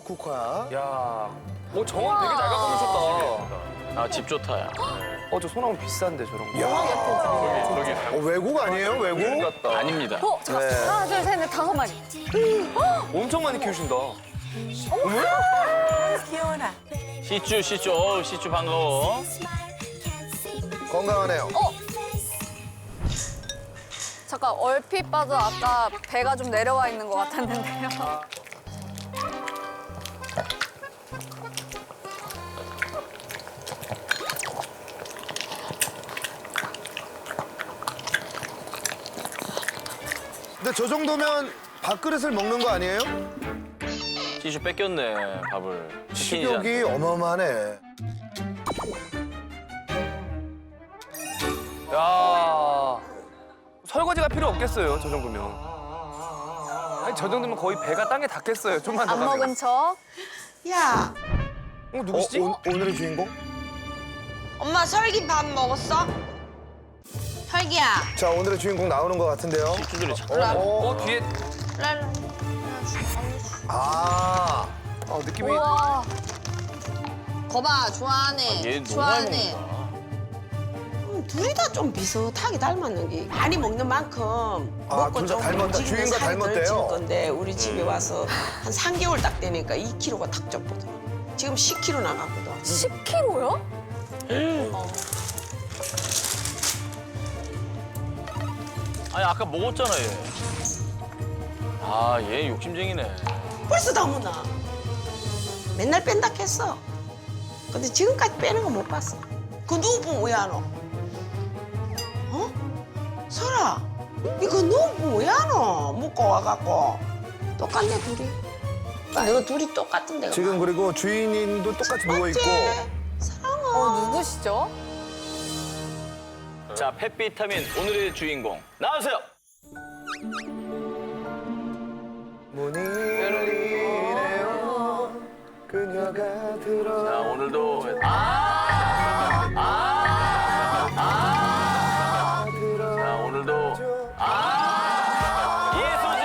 쿠커야. 야, 정원 되게 잘 가꾸셨다. 아, 집 좋다, 야. 저 소나무 비싼데 저런 거. 야, 외국 아니에요? 외국? 같다. 아닙니다. 잠깐. 네. 하나, 둘, 셋, 넷, 5마리. 엄청 많이 키우신다. 귀여워라. 시쭈. 어우, 시쭈 반가워. 건강하네요. 잠깐, 얼핏 봐도 아까 배가 좀 내려와 있는 것 같았는데요. 근데 저 정도면 밥그릇을 먹는 거 아니에요? 시쭈 뺏겼네, 밥을. 식욕이 어마어마하네. 야, 설거지가 필요 없겠어요, 저 정도면. 아니, 저 정도면 거의 배가 땅에 닿겠어요, 좀만 더 안 가면. 먹은 척. 야, 누구시지? 오늘의 주인공? 엄마 설기 밥 먹었어? 설기야. 자, 오늘의 주인공 나오는 것 같은데요. 시쭈들이 참. 뒤에 랄라. 아, 느낌이. 우와. 거봐, 좋아하네. 얘 너무 많이 좋아하네. 먹는다. 둘이 다 좀 비슷하게 닮았는 게 많이 먹는 만큼 먹고 둘다 좀 닮았다. 움직이면 주인과 살이 덜 닮았대요. 찔 건데 우리 집에 와서 한 3개월 딱 되니까 2kg가 탁 쪘거든. 지금 10kg 나갔거든. 10kg요? 아니, 아까 먹었잖아, 얘. 아, 얘 욕심쟁이네. 벌써 다 먹나? 맨날 뺀다 했어. 근데 지금까지 빼는 거 못 봤어. 그 누구 보면 왜 안 와? 어? 설아, 이거 누구 보면 왜 안 와? 먹고 와갖고. 똑같네, 둘이. 너 둘이 똑같은 데가 지금 그리고 주인님도 똑같이 누워있고. 사랑아. 누구시죠? 자, 펫비타민 오늘의 주인공. 나와주세요. 문이 열리네요. 그녀가 들어. 자, 오늘도. 들어. 자, 오늘도. 이수지!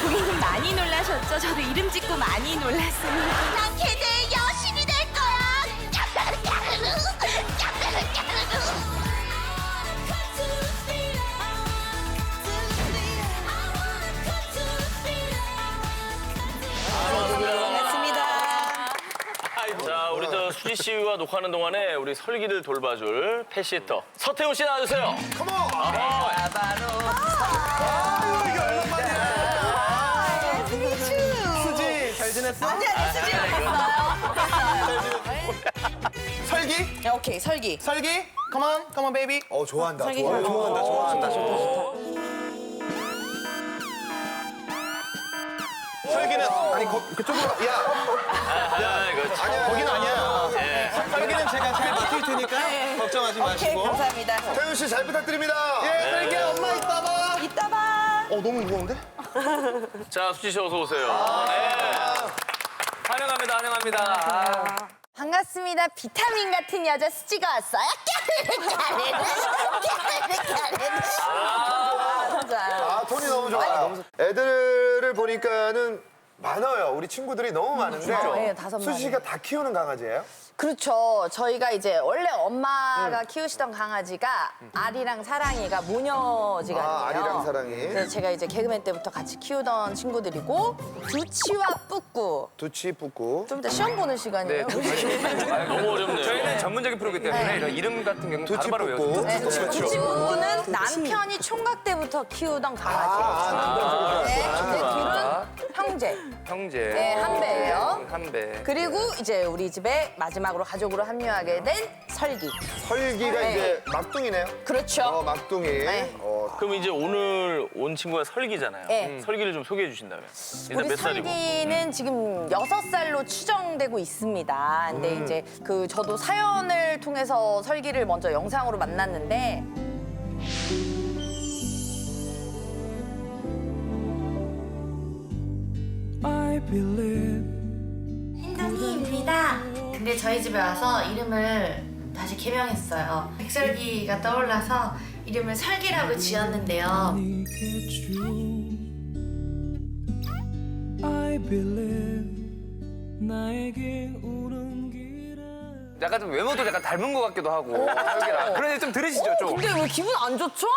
고객님 많이 놀라셨죠? 저도 이름 짓고 많이 놀랐습니다. 난 걔네의 여신이 될 거야. 반갑습니다. 자, 우리 저 수지 씨와 녹화하는 동안에 우리 설기를 돌봐줄 펫시터 서태훈 씨 나와주세요. 컴온! 수지, 잘 지냈어? 설기? 야, 오케이, 설기. 설기? 컴온, 베이비. 좋아한다. 자기 좋아한다. 설기는, 아니, 그쪽으로, 아, 그렇지. 거긴 아니야. 예. 설기는 제가 잘 버틸 테니까 걱정하지 오케이, 마시고. 감사합니다. 태윤 씨 잘 부탁드립니다. 예, 설기야, 엄마 이따 봐. 이따 봐. 너무 무거운데? 자, 수지 씨 어서 오세요. 환영합니다, 환영합니다. 반갑습니다. 비타민 같은 여자 수지가 왔어요. 톤이 너무 좋아요. 애들을 보니까는 많아요. 우리 친구들이 너무 많은데. 네, 5마리. 수지 씨가 다 키우는 강아지예요? 그렇죠. 저희가 이제 원래 엄마가 키우시던 강아지가 아리랑 사랑이가 모녀지간이에요. 아리랑 사랑이. 그래서 제가 이제 개그맨 때부터 같이 키우던 친구들이고 두치와 뿌꾸. 두치, 뿌꾸. 좀 이따 시험 보는 시간이에요. 너무 어렵네요. 저희는 전문적인 프로기 때문에 이런 이름 같은 경우는 두치, 바로바로 뿌꾸. 외워서. 네, 두치 뿌꾸는 남편이 총각 때부터 키우던 강아지. 네, 근데 둘은 형제. 형제. 네, 한 배예요. 한 배. 그리고 이제 우리 집에 마지막으로 가족으로 합류하게 된 설기. 설기가 네. 이제 막둥이네요. 그렇죠. 막둥이. 네. 그럼 이제 오늘 온 친구가 설기잖아요. 네. 설기를 좀 소개해 주신다면. 일단 우리 몇 살이고? 설기는 지금 6살로 추정되고 있습니다. 근데 이제 그 저도 사연을 통해서 설기를 먼저 영상으로 만났는데 흰둥이입니다. 근데 저희 집에 와서 이름을 다시 개명했어요. 백설기가 떠올라서 이름을 설기라고 지었는데요. 약간 좀 외모도 약간 닮은 것 같기도 하고. 설기랑. 그런 얘기 좀 들으시죠, 좀. 근데 왜 기분 안 좋죠?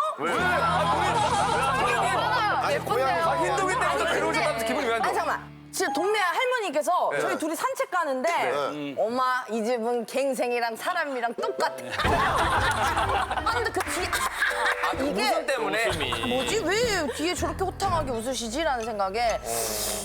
아니 고양이 흰둥이 때부터 데려오셨다면서 기분이 왜 안 아니 좋아? 잠깐만. 진짜 동네 할머니께서 저희 둘이 산책 가는데 엄마 이 집은 갱생이랑 사람이랑 똑같아. 아 근데 그 뒤에 이게 웃음 때문에. 웃음이. 뭐지? 왜 뒤에 저렇게 호탕하게 웃으시지라는 생각에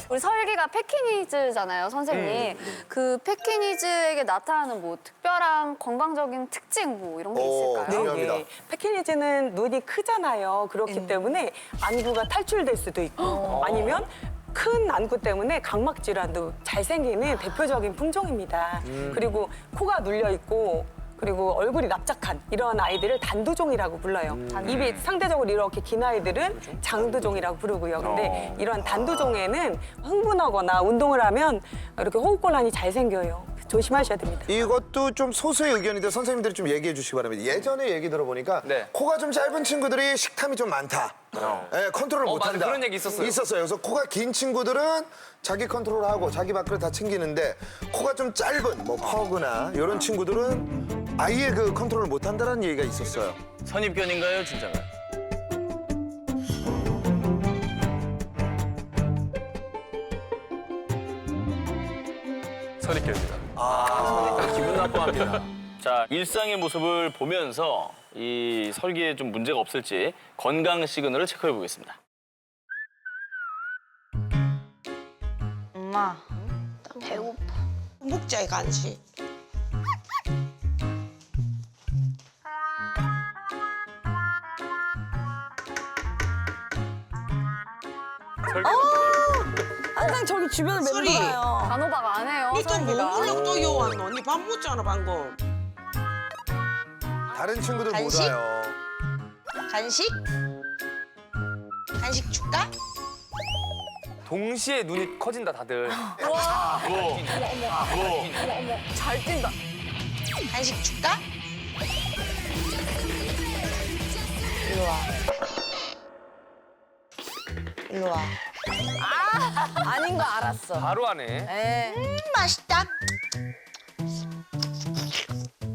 우리 설기가 패키니즈잖아요, 선생님. 그 패키니즈에게 나타나는 뭐 특별한 건강적인 특징 뭐 이런 게 있을까요? 중요합니다. 패키니즈는 눈이 크잖아요. 그렇기 때문에 안구가 탈출될 수도 있고 아니면 큰 안구 때문에 각막 질환도 잘 생기는 대표적인 품종입니다. 그리고 코가 눌려 있고 그리고 얼굴이 납작한 이런 아이들을 단두종이라고 불러요. 입이 상대적으로 이렇게 긴 아이들은 장두종이라고 부르고요. 근데 이런 단두종에는 흥분하거나 운동을 하면 이렇게 호흡곤란이 잘 생겨요. 조심하셔야 됩니다. 이것도 좀 소수의 의견인데 선생님들이 좀 얘기해 주시기 바랍니다. 예전에 얘기 들어보니까 네. 코가 좀 짧은 친구들이 식탐이 좀 많다. 예, 컨트롤 맞아. 못한다. 그런 얘기 있었어요. 있었어요. 그래서 코가 긴 친구들은 자기 컨트롤하고 자기 밖을 다 챙기는데 코가 좀 짧은 뭐 퍼그나 이런 친구들은 아예 그 컨트롤을 못한다는 얘기가 있었어요. 선입견인가요, 진짜가요? 선입견입니다. 기분 나빠합니다. 자, 일상의 모습을 보면서 이 설기에 좀 문제가 없을지 건강 시그널을 체크해 보겠습니다. 엄마, 나 배고파. 먹자, 이 간식. 항상 저기 주변을 소리. 맴돌아요. 단호박 안 해요, 니 또 뭐 설기가. 먹으려고 또 요왔노? 언니 밥 먹잖아, 방금. 다른 친구들 못 간식? 와요. 간식? 간식 줄까? 동시에 눈이 커진다, 다들. 잘 뛴다. 간식 줄까? 일로 와. 일로 와. 아닌 거 알았어. 바로 하네. 에. 맛있다.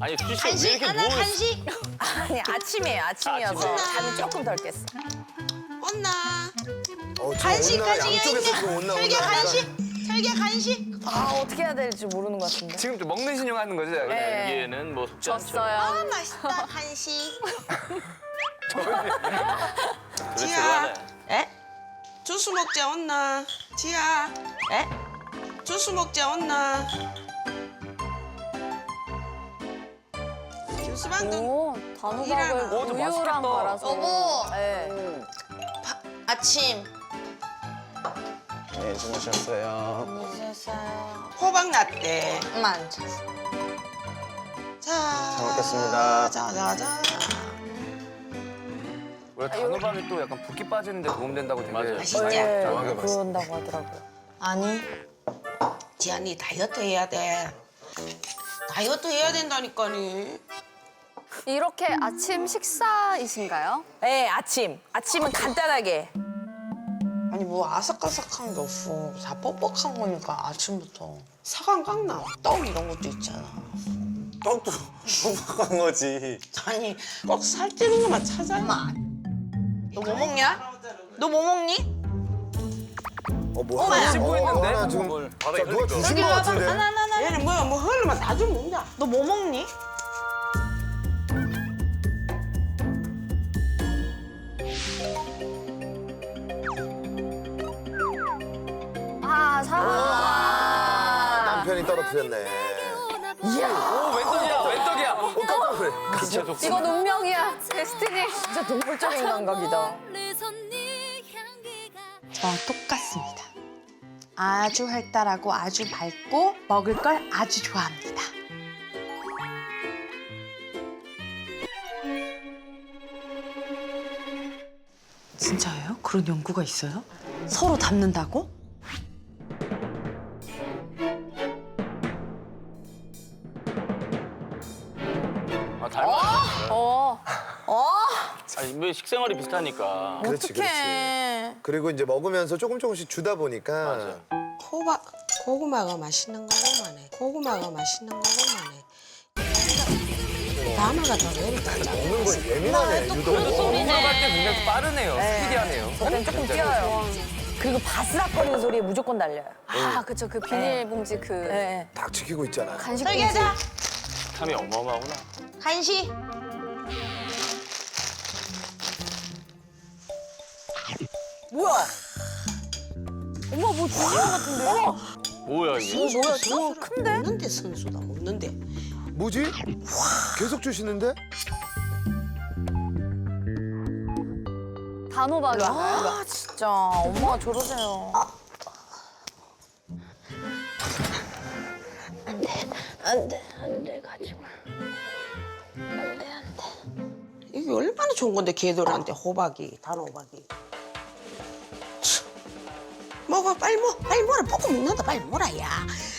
아니, 수지 씨가 왜 간식 이렇게 하나 누워 있어? 간식. 아니 아침이에요. 아침이어서 아침이야. 잠이 조금 덜 깼어. 온나. 저 간식 온나 간식 양쪽에서 지금 온나 설계 온나 간식. 설계 간식. 아 어떻게 해야 될지 모르는 것 같은데. 지금 좀 먹는 신용 하는 거죠? 네. 여기에는 뭐 속지 않죠. 졌어요. 아 맛있다 간식. 그렇지, 지아. 그러네. 에? 주스 먹자 온나. 지아. 에? 주스 먹자 온나. 주스 방금. 오, 단호박을 오, 좀 우유랑 맛있겠다. 갈아서. 여보. 네. 아침. 네, 주무셨어요. 호박 라떼. 만. 자. 잘 먹겠습니다. 자자자. 원래 단호박이 또 약간 붓기 빠지는데 도움된다고 되게 맞아요. 맛있지? 네, 그런다고 하더라고요. 아니. 지안이 다이어트 해야 돼. 다이어트 해야 된다니까니. 이렇게 아침 식사이신가요? 네, 아침은 간단하게. 아니 뭐 아삭아삭한 게 없어. 다 뻑뻑한 거니까 아침부터. 사과 깎나 떡 이런 것도 있잖아. 떡도 소박한 거지. 아니 꼭 살찌는 것만 찾아. 너 뭐 먹냐? 너 뭐 먹니? 뭐야? 씹고 있는데? 하나 지금 바닥에 누가 주신 것 같은데? 얘는 뭐야 뭐 흘리면 다 좀 먹냐? 너 뭐 먹니? 아, 사과. 남편이 떨어뜨렸네. 오, 웬떡이야, 웬떡이야. 깜짝 놀래. 진짜 좋습니다. 이건 운명이야, 데스티니. 진짜 동물적인 감각이다. 저와 똑같습니다. 아주 활달하고 아주 밝고 먹을 걸 아주 좋아합니다. 진짜예요? 그런 연구가 있어요? 서로 닮는다고? 아, 닮아. 어? 아니, 왜 식생활이 비슷하니까. 그렇지, 어떡해. 그렇지. 그리고 이제 먹으면서 조금씩 주다 보니까 맞아. 고구마가 맛있는 거구만 해. 고구마가 맛있는 거구만 해. 단어가 더 어렵다. 먹는 거에 예민하네, 유독. 먹어갈 때 굉장히 빠르네요. 스피디하네요. 저는 조금 뛰어요. 그리고 바스락거리는 소리에 무조건 달려요. 아, 그쵸. 그 비닐봉지 그 네. 딱 지키고 있잖아. 간식 봉지. 설계자 탐이 어마어마하구나. 간식. 뭐야? 엄마 뭐 주신 것 같은데? 뭐야 이게? 뭐야? 저 큰데? 먹는데 선수다 먹는데. 뭐지? 계속 주시는데? 단호박인가요? 아 진짜 엄마가 저러세요. 안돼 가지마. 안돼. 이게 얼마나 좋은 건데 걔들한테 호박이 단호박이. 참. 먹어 빨리 먹어라 보고 먹는다 빨리 먹어라 야.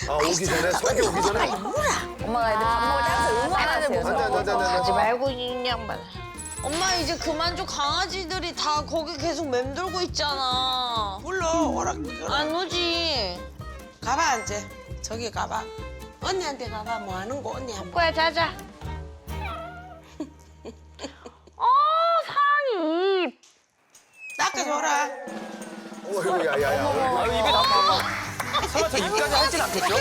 아, 오기 전에, 설계 오기 전에. 빨리 먹어라. 엄마가 애들 밥 먹을 때 항상 응원하세요. 하지 말고 이 양반. 엄마 이제 그만 좀 강아지들이 다 거기 계속 맴돌고 있잖아. 불러 오라. 안 오지. 가봐 이제 저기 가봐. 언니한테 가봐 뭐 하는 거 언니 한번. 꼬야 자자. 사랑이 입. 닦아줘라. 야야야. 아, 입에 담아. 설마 저 입까지 하진 않겠죠?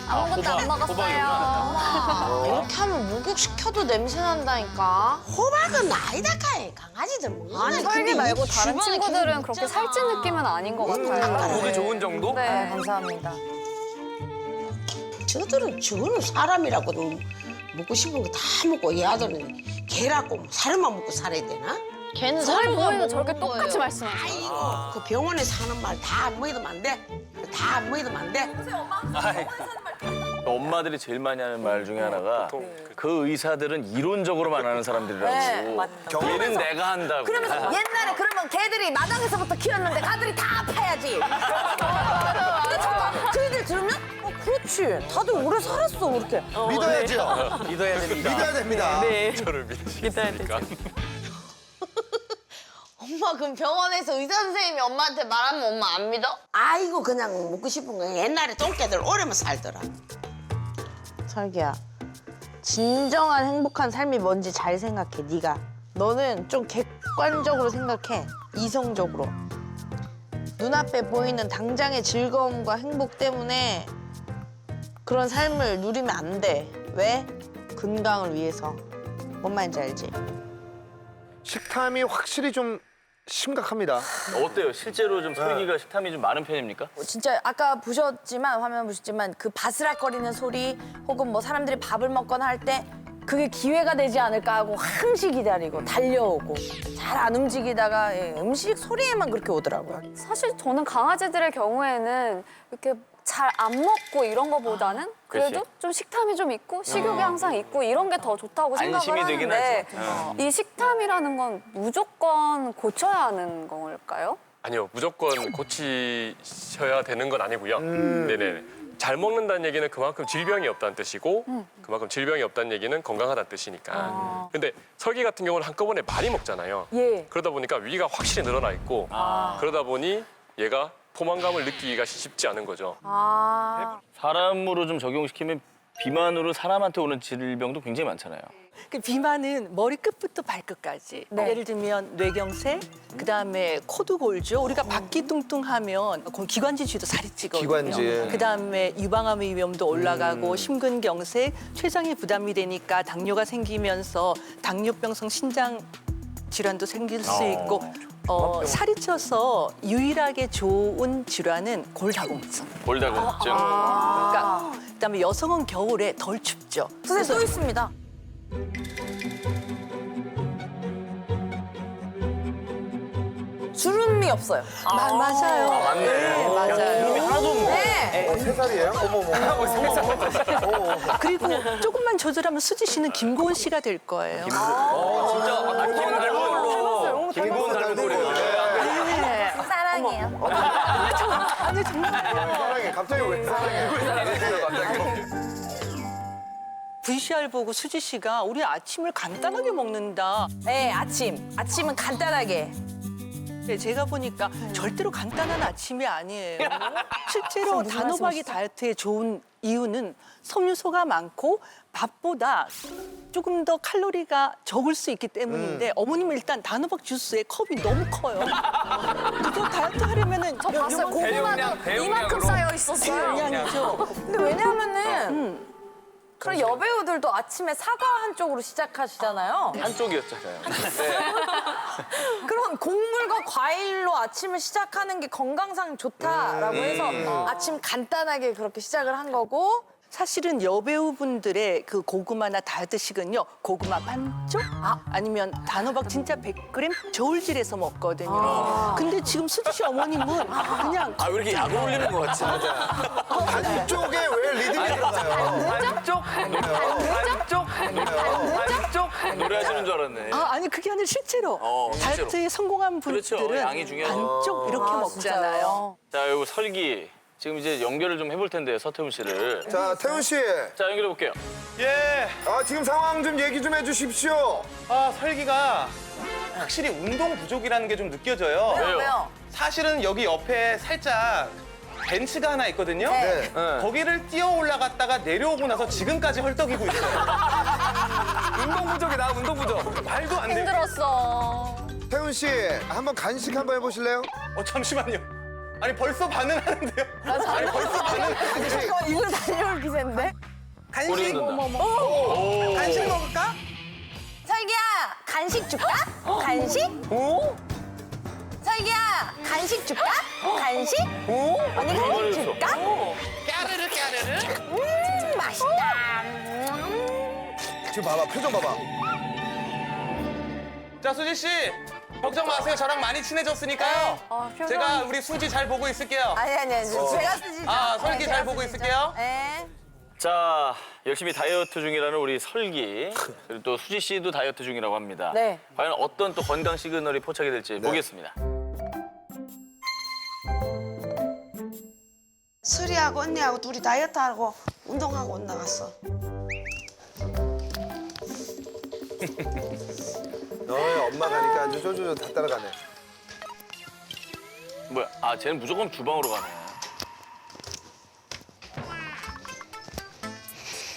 아무것도 안 먹었어요. 이렇게 하면 목욕시켜도 냄새 난다니까. 호박은 아니다 카이 강아지들 먹는 거. 아니, 설기 근데 말고 이 다른 주변에 친구들은 계속 그렇게 있잖아. 살찐 느낌은 아닌 것 같아요. 보기 좋은 정도? 네. 감사합니다. 저거는 사람이라고 먹고 싶은 거 다 먹고 얘 아들은 개라고 살만 먹고 살아야 되나? 걔는 저희 살만 부모님도 먹는 저렇게 거예요. 똑같이 말씀하세요. 아이고 그 병원에서 하는 말 다 안 먹이면 안 돼. 다 안 먹이면 안 돼. 엄마들이 제일 많이 하는 말 중에 하나가 그 의사들은 이론적으로만 하는 사람들이라고. 네, 경리는 내가 한다고. 그러면서 옛날에 그러면 개들이 마당에서부터 키웠는데 가들이 다 아파야지. 근데 잠깐 그 얘기를 들으면 그렇지. 다들 오래 살았어 그렇게. 믿어야죠. 믿어야 됩니다. 믿어야 됩니다. 저를 믿어야 되죠. 엄마 그럼 병원에서 의사 선생님이 엄마한테 말하면 엄마 안 믿어? 아이고 그냥 먹고 싶은 거 옛날에 똥개들 오래만 살더라. 설기야, 진정한 행복한 삶이 뭔지 잘 생각해, 네가. 너는 좀 객관적으로 생각해, 이성적으로. 눈앞에 보이는 당장의 즐거움과 행복 때문에 그런 삶을 누리면 안 돼. 왜? 건강을 위해서. 뭔 말인지 알지? 식탐이 확실히 좀 심각합니다. 어때요? 실제로 좀 설기가 식탐이 좀 많은 편입니까? 진짜 아까 보셨지만 화면 보셨지만 그 바스락거리는 소리 혹은 뭐 사람들이 밥을 먹거나 할 때 그게 기회가 되지 않을까 하고 항시 기다리고 달려오고 잘 안 움직이다가 음식 소리에만 그렇게 오더라고요. 사실 저는 강아지들의 경우에는 이렇게 잘 안 먹고 이런 거보다는 그래도 그치. 좀 식탐이 좀 있고 식욕이 항상 있고 이런 게 더 좋다고 생각을 안심이 되긴 하는데 하죠. 이 식탐이라는 건 무조건 고쳐야 하는 걸까요? 아니요, 무조건 고치셔야 되는 건 아니고요. 네네. 잘 먹는다는 얘기는 그만큼 질병이 없다는 뜻이고 그만큼 질병이 없다는 얘기는 건강하다는 뜻이니까. 근데 설기 같은 경우는 한꺼번에 많이 먹잖아요. 예. 그러다 보니까 위가 확실히 늘어나 있고 그러다 보니 얘가 포만감을 느끼기가 쉽지 않은 거죠. 사람으로 좀 적용시키면 비만으로 사람한테 오는 질병도 굉장히 많잖아요. 그 비만은 머리 끝부터 발끝까지. 예를 들면 뇌경색, 그다음에 코도 골죠. 우리가 바퀴 뚱뚱하면 기관지 주도 살이 찌거든요. 기관지. 그다음에 유방암 위험도 올라가고 심근경색, 췌장에 부담이 되니까 당뇨가 생기면서 당뇨병성 신장 질환도 생길 수 있고 살이 쪄서 유일하게 좋은 질환은 골다공증. 골다공증. 그러니까 그다음에 여성은 겨울에 덜 춥죠. 선생님 또 있습니다. 주름이 없어요. 맞아요. 맞네. 네, 맞아요. 몸이 하나도 없네. 네. 3살이에요? 어머머. 그리고 조금만 조절하면 수지 씨는 김고은 씨가 될 거예요. 진짜 김 닮은 김고은 닮은 노래요. 사랑해요. 아니 정말 사랑해. 갑자기 왜 사랑해? VCR 보고 수지 씨가 우리 아침을 간단하게 먹는다. 네, 아침은 간단하게. 네, 제가 보니까 절대로 간단한 아침이 아니에요. 실제로 단호박이 다이어트에 좋은 이유는 섬유소가 많고 밥보다 조금 더 칼로리가 적을 수 있기 때문인데 어머님은 일단 단호박 주스에 컵이 너무 커요. 이거 다이어트 하려면은 저 봤어요. 고구마도 대용량으로. 이만큼 쌓여 있었어요. 대용량이죠. 근데 왜냐하면은 그런 여배우들도 아침에 사과 한 쪽으로 시작하시잖아요. 한쪽이었잖아요. 그런 곡물과 과일로 아침을 시작하는 게 건강상 좋다라고 해서 아침 간단하게 그렇게 시작을 한 거고 사실은 여배우분들의 그 고구마나 다이어트식은요, 고구마 반쪽? 아니면 단호박 진짜 100g 저울질해서 먹거든요. 근데 지금 수지 씨 어머님은 그냥 아, 왜 이렇게 약을 올리는 것 같지? 반쪽에 왜 리듬이 들어가요? 반쪽? 반쪽? 반쪽? 노래하시는 줄 알았네. 아니 그게 아니라 실제로 실제로. 다이어트에 성공한 그렇죠. 분들은 양이 중요하죠. 반쪽 이렇게 먹잖아요. 자, 요거 설기. 지금 이제 연결을 좀 해볼 텐데요, 서태훈 씨를. 자, 태훈 씨. 자, 연결해 볼게요. 예. 지금 상황 좀 얘기 좀 해주십시오. 설기가 확실히 운동 부족이라는 게 좀 느껴져요. 왜요? 사실은 여기 옆에 살짝 벤치가 하나 있거든요. 네. 거기를 뛰어 올라갔다가 내려오고 나서 지금까지 헐떡이고 있어요. 운동 부족이다, 운동 부족. 말도 안 돼요. 힘들었어. 태훈 씨, 한번 간식 한번 해보실래요? 잠시만요. 아니 벌써 반응하는데요? 아니 벌써 반응하는데. 잠깐만 이거 다녀올 기세인데? 꼬리 흔든다. 간식 먹을까? 설기야 간식 줄까? 간식? 설기야 간식 줄까? 간식? 언니 간식 줄까? 까르르. 맛있다. 지금 봐봐, 표정 봐봐. 자, 수지 씨. 걱정 마세요. 저랑 많이 친해졌으니까요. 제가 우리 수지 잘 보고 있을게요. 아니 제가 쓰지. 설기 잘 보고 있을게요. 네. 자, 열심히 다이어트 중이라는 우리 설기. 그리고 또 수지 씨도 다이어트 중이라고 합니다. 네. 과연 어떤 또 건강 시그널이 포착이 될지 보겠습니다. 수리하고 언니하고 둘이 다이어트하고 운동하고 온 나갔어. 너의 엄마 가니까 아주 쪼쪼쪼 다 따라가네. 뭐야? 아, 쟤는 무조건 주방으로 가네.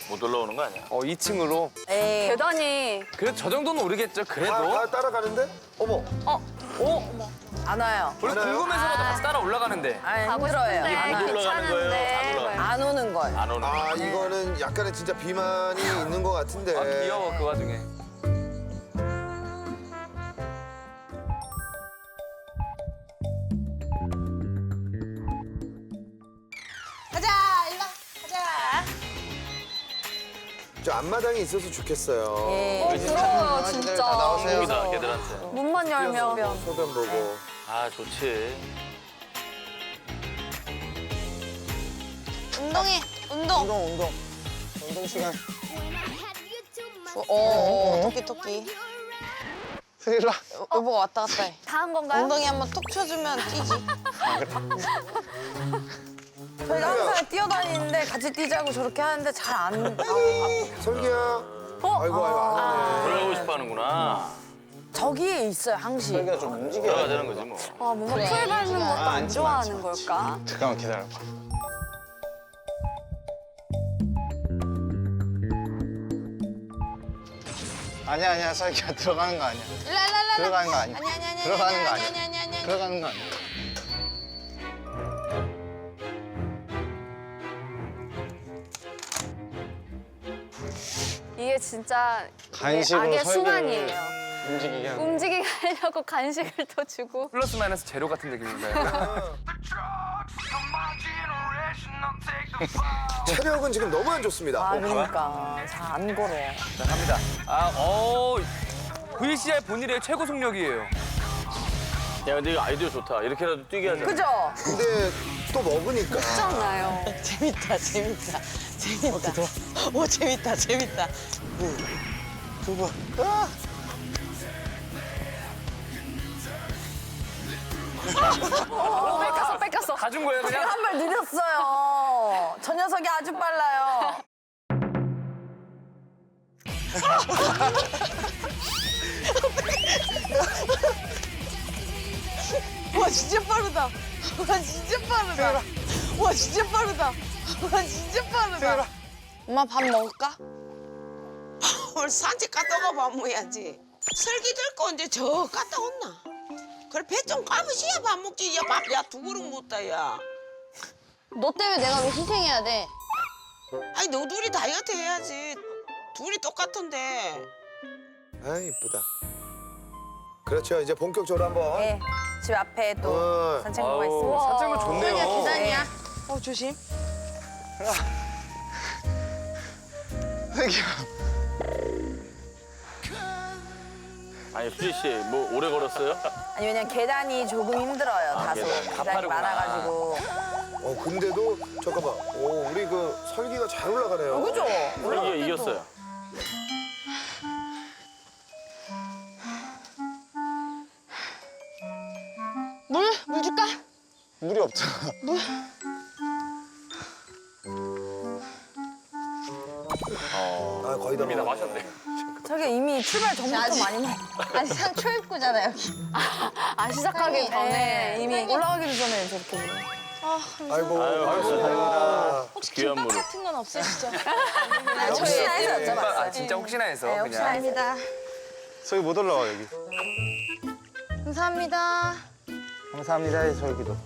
못 올라오는 거 아니야? 2층으로. 에이. 계단이 그래도 저 정도는 오르겠죠, 그래도. 다 따라가는데? 어머. 안 와요. 우리 궁금해서라도 같이 따라 올라가는데. 가고 싶은데 안 올라가는 거예요? 안 올라가는 안 오는 거예요. 안 오는 거. 이거는 약간의 진짜 비만이 있는 것 같은데. 귀여워, 그 와중에. 가자, 일로 와. 가자. 저 앞마당이 있어서 좋겠어요. 부러워요 진짜. 나오세요. 걔들한테. 문만 열면. 소변 보고. 아, 좋지. 운동해. 운동. 운동 시간. 토끼. 일로 와. 여보가 왔다 갔다 해. 다 한 건가요? 엉덩이 한번 툭 쳐주면 뛰지. 저희가 항상 뛰어다니는데 같이 뛰자고 저렇게 하는데 잘 안. 설기야. 아이고, 안 들어가고 싶어 하는구나. 저기에 있어요 항시. 설기가 좀 움직여. 들어가자는 거지 뭐. 뭔가 풀 밟는 것도 안 좋아하는 걸까? 잠깐만 기다려봐. 아니야, 설기야 들어가는 거 아니야. 들어가는 거 아니야. 들어가는 거 아니야. 들어가는 거 아니야. 이게 진짜 간식으로 악의 설기를 순환이에요. 움직이게 하는. 움직이게 하려고 간식을 또 주고. 플러스 마이너스 제로 같은 느낌인가요? 체력은 지금 너무 안 좋습니다. 그러니까 잘 안 걸어. 자, 갑니다. VCR 본일의 최고 속력이에요. 야, 근데 이거 아이디어 좋다. 이렇게라도 뛰게 하자. 그죠? 근데 또 먹으니까. 그렇잖아요. 재밌다. 오, 재밌다. 두부. 뺏겼어. 다 준 거예요, 그냥? 한 발 느렸어요. 저 녀석이 아주 빨라요. 진짜 빠르다. 와 진짜 빠르다. 와 진짜 빠르다. 와 진짜 빠르다. 엄마 밥 먹을까? 오늘 산책 갔다 오고 밥 먹어야지. 설기 들고 이제 저 갔다 온나. 그래 배 좀 까부시야 밥 먹지. 야밥야두 그릇 먹다 야. 너 때문에 내가 왜 희생해야 돼? 아니 너 둘이 다이어트 해야지. 둘이 똑같은데. 아 이쁘다. 그렇죠. 이제 본격적으로 한번. 네. 집 앞에 또 어. 산책로가 있습니다. 산책로 좋네요. 계단이야. 조심. 아니 수지 씨 뭐 오래 걸었어요? 아니 왜냐면 계단이 조금 힘들어요. 다소 계단. 계단이 가파르구나. 많아가지고. 근데도 잠깐만. 오 우리 그 설기가 잘 올라가네요. 그죠? 설기가 이겼어요. 물 줄까? 물이 없잖아. 아 거의 다 이미 다 마셨네. 저기 이미 출발 전부터 많이 먹. 아직 산 초입구잖아 여기. 시작하기 전에 이미 올라가기도 전에 저렇게 물어. 아이고 다행이다. 혹시 귀한 김밥 물을. 같은 건 없으시죠? 혹시나 해서 여쭤봤어요. 아 진짜 혹시나 해서 네, 그냥. 혹시나 해서. 저기 못 올라와 여기. 감사합니다. 감사합니다 이 설기도.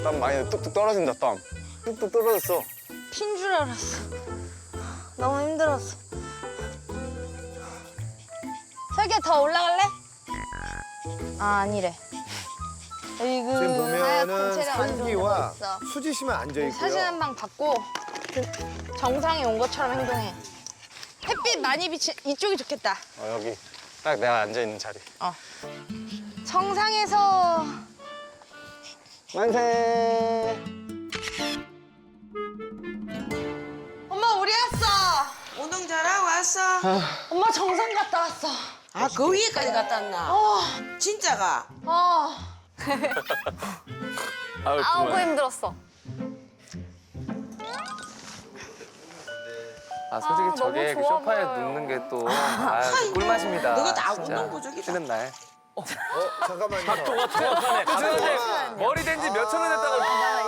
땀 많이 뚝뚝 떨어진다 땀. 뚝뚝 떨어졌어. 핀 줄 알았어. 너무 힘들었어. 설기야 더 올라갈래? 아 아니래. 여기 그 지금 하얗고 보면은 체력 안 좋은 설기와 데가 있어. 수지 씨만 앉아 있고요. 사진 한 방 받고 그 정상에 온 것처럼 행동해. 햇빛 많이 비치 이쪽이 좋겠다. 여기 딱 내가 앉아 있는 자리. 정상에서 만세. 엄마 우리 왔어. 운동 잘하고 왔어. 엄마 정상 갔다 왔어. 아 그 위에까지 갔다 왔나? 진짜가? 아유 아우고 정말. 힘들었어. 아 솔직히 저게 그 너무 좋아 소파에 보여요. 눕는 게 또 꿀맛입니다. 너가 다 진짜. 웃는 거저기다. 쉬는 날. 잠깐만요. 각도가 정확하네. 죄송한데 머리 된 지 몇 천 원 됐다고.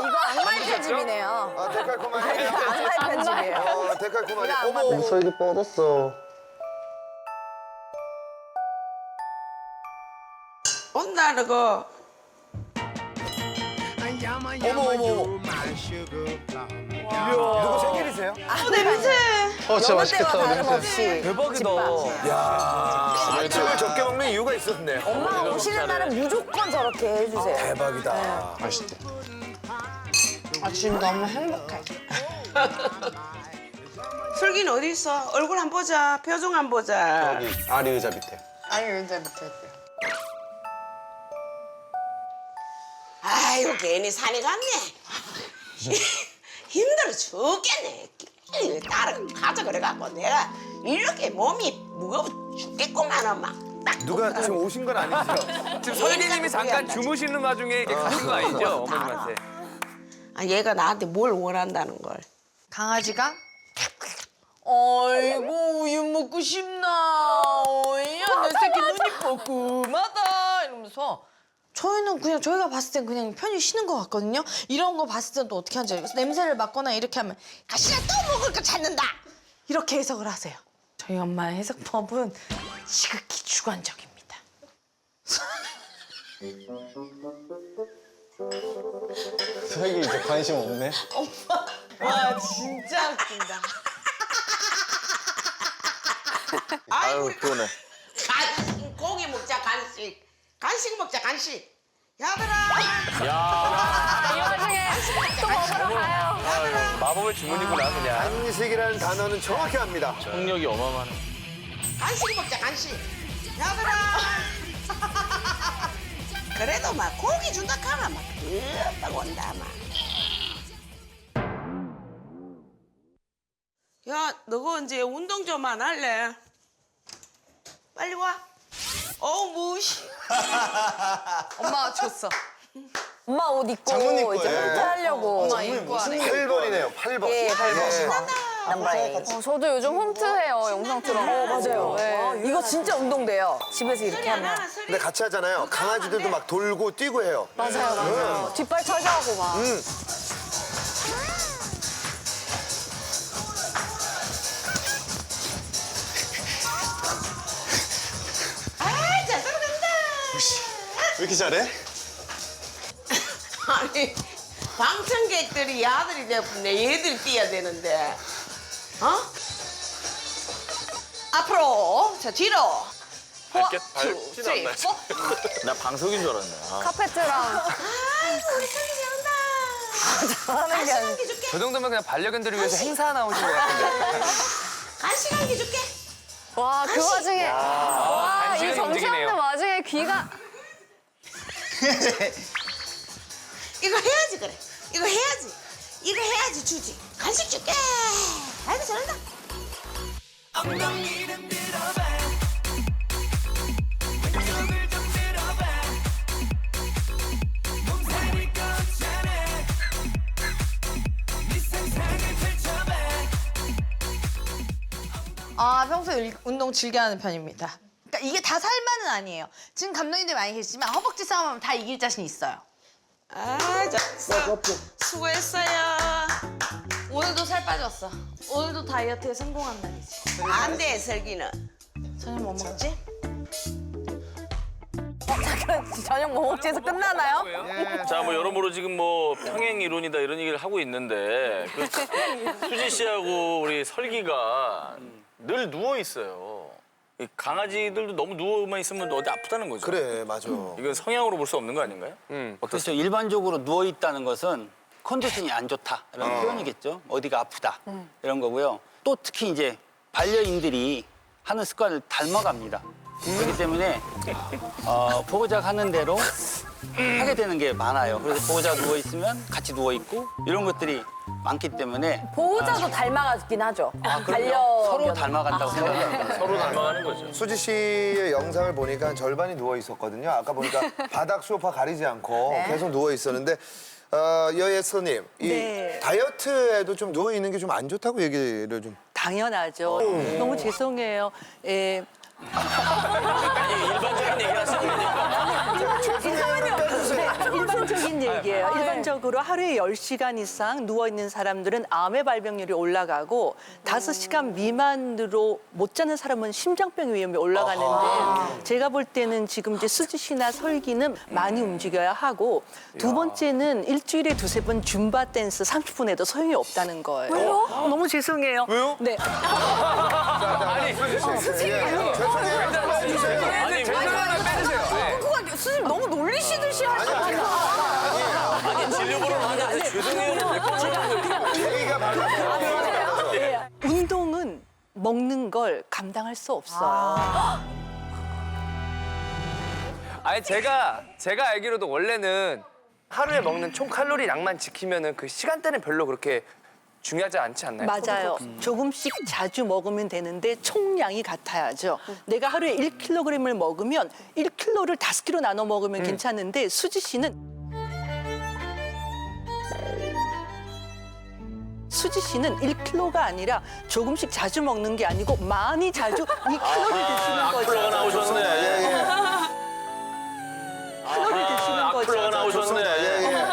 이거 악마의 편집이네요. 아 데칼코마니에요. 악마의 편집이에요. 데칼코마니. 이거 어머. 악마 설기 뻗었어. 온다 너거. 어머. 누구 생일이세요? 냄새. 진짜 맛있겠다. 다름없이 대박이다. 야 아침을 적게 먹는 이유가 있었네. 엄마가 오시는 날은 무조건 저렇게 해주세요. 대박이다. 맛있대. 아 지금 너무 행복해. 슬기는 어디 있어? 얼굴 한 번 보자. 표정 한 번 보자. 여기 아리 의자 밑에. 아니 의자 밑에. 아이고 괜히 산에 갔네. 힘들어 죽겠네. 따라 가자 그래갖고 내가 이렇게 몸이 무거워 죽겠구만 엄마. 누가 지금 오신 건 아니죠? 지금 설기님이 잠깐 주무시는 와중에 이렇게 가신 거 아니죠? 어머님한테. 아 얘가 나한테 뭘 원한다는 걸. 강아지가? 아이고 우유 먹고 싶나? 어이야 내 새끼 눈이 뻐끔하다 이러면서 저희는 그냥 저희가 봤을 땐 그냥 편히 쉬는 것 같거든요. 이런 거 봤을 땐 또 어떻게 하는지 알겠어요. 냄새를 맡거나 이렇게 하면 가시나 또 먹을 거 찾는다 이렇게 해석을 하세요. 저희 엄마의 해석법은 지극히 주관적입니다. 설기 이제 관심 없네. 와 진짜 웃긴다. 아이고 우리 피곤해. 간식 고기 먹자 간식. 간식 먹자 간식. 야들아. 이 와중에 또 먹으러 가요. 마법의 주문이구나 그냥. 간식이라는 단어는 정확히 합니다. 폭력이 어마어마하네. 간식 먹자 간식. 야들아. 그래도 막 고기 준다 카나 막 금방 온다 막. 야 너가 이제 운동 좀 안 할래? 빨리 와. 무시. 엄마가 줬어. 엄마 옷 입고 장모님 이제 거예요, 혼자 이거? 하려고. 엄마 입고 8번이네요. 8번. 예, 8번. 예. 저도 요즘 홈트해요, 영상처럼. 맞아요. 네. 이거 진짜 운동돼요. 집에서 이렇게 하면. 근데 같이 하잖아요. 강아지들도 막 돌고 뛰고 해요. 맞아요. 뒷발 차지하고 막. 잘 따라간다. 왜 이렇게 잘해? 아니 방청객들이 야들이 되었네. 얘들이 뛰어야 되는데. 어? 앞으로. 자 뒤로. 밟진 않나요? 나 방석인 줄 알았네. 카페트랑. 아이고 우리 설리 잘한다. 잘하는 게 아니라. 저 정도면 그냥 반려견들을 위해서 행사 나오신 것 같은데. 간식 한 개 줄게. 와, 그 와중에. 와, 이 간식은 정신없는 움직이네요. 와중에 귀가. 이거 해야지 그래. 이거 해야지. 이거 해야지 주지. 간식 줄게. 아이고 잘한다. 평소에 운동 즐겨 하는 편입니다. 그러니까 이게 다 살만은 아니에요. 지금 감독님들 많이 계시지만 허벅지 싸움하면 다 이길 자신 있어요. 아, 잘했어. 수고했어요. 오늘도 살 빠졌어. 오늘도 다이어트에 성공한 날이지. 안 돼, 설기는. 저녁 뭐 먹지? 저녁 뭐 먹지에서 끝나나요? 자, 뭐 여러모로 지금 뭐 평행 이론이다 이런 얘기를 하고 있는데 그 수지 씨하고 우리 설기가 늘 누워 있어요. 이 강아지들도 너무 누워만 있으면 어디 아프다는 거죠. 그래, 맞아. 이건 성향으로 볼 수 없는 거 아닌가요? 그렇죠. 일반적으로 누워 있다는 것은 컨디션이 안 좋다 이런 표현이겠죠. 어디가 아프다 이런 거고요. 또 특히 이제 반려인들이 하는 습관을 닮아갑니다. 그렇기 때문에 보호자가 하는 대로 하게 되는 게 많아요. 그래서 보호자가 누워 있으면 같이 누워 있고 이런 것들이 많기 때문에 보호자도 닮아가긴 하죠. 서로 닮아간다고 생각합니다. 서로 닮아가는 거죠. 수지 씨의 영상을 보니까 절반이 누워 있었거든요. 아까 보니까 바닥 소파 가리지 않고 계속 누워 있었는데 여예서님, 이 네. 다이어트에도 좀 누워 있는 게 좀 안 좋다고 얘기를 좀. 당연하죠. 너무 죄송해요. 예. 일반적인 얘기 하시는 거니까. 일반적인 얘기예요. 일반적으로 하루에 10시간 이상 누워있는 사람들은 암의 발병률이 올라가고 5시간 미만으로 못 자는 사람은 심장병 위험이 올라가는데 제가 볼 때는 지금 이제 수지 씨나 설기는 많이 움직여야 하고 두 번째는 일주일에 2-3번 줌바 댄스 30분 해도 소용이 없다는 거예요. 왜요? 너무 죄송해요. 왜요? 네. 아니, 수지 씨. 아니, 그거 수님 너무 놀리시듯이 하시잖아요. 아니, 진료보러 하는데 죄송해요. 얘기가 많아서. 운동은 먹는 걸 감당할 수 없어요. 아니 제가 알기로도 원래는 하루에 먹는 총 칼로리량만 지키면은 그 시간대는 별로 그렇게 중요하지 않지 않나요? 맞아요. 조금씩 자주 먹으면 되는데 총량이 같아야죠. 내가 하루에 1kg을 먹으면 1kg를 5kg 나눠 먹으면 괜찮은데 수지 씨는 1kg가 아니라 조금씩 자주 먹는 게 아니고 많이 자주 2kg를 드시는 거죠. 악플러가 나오셨네. 칼로리 드시는 거죠. 악플러가 나오셨네.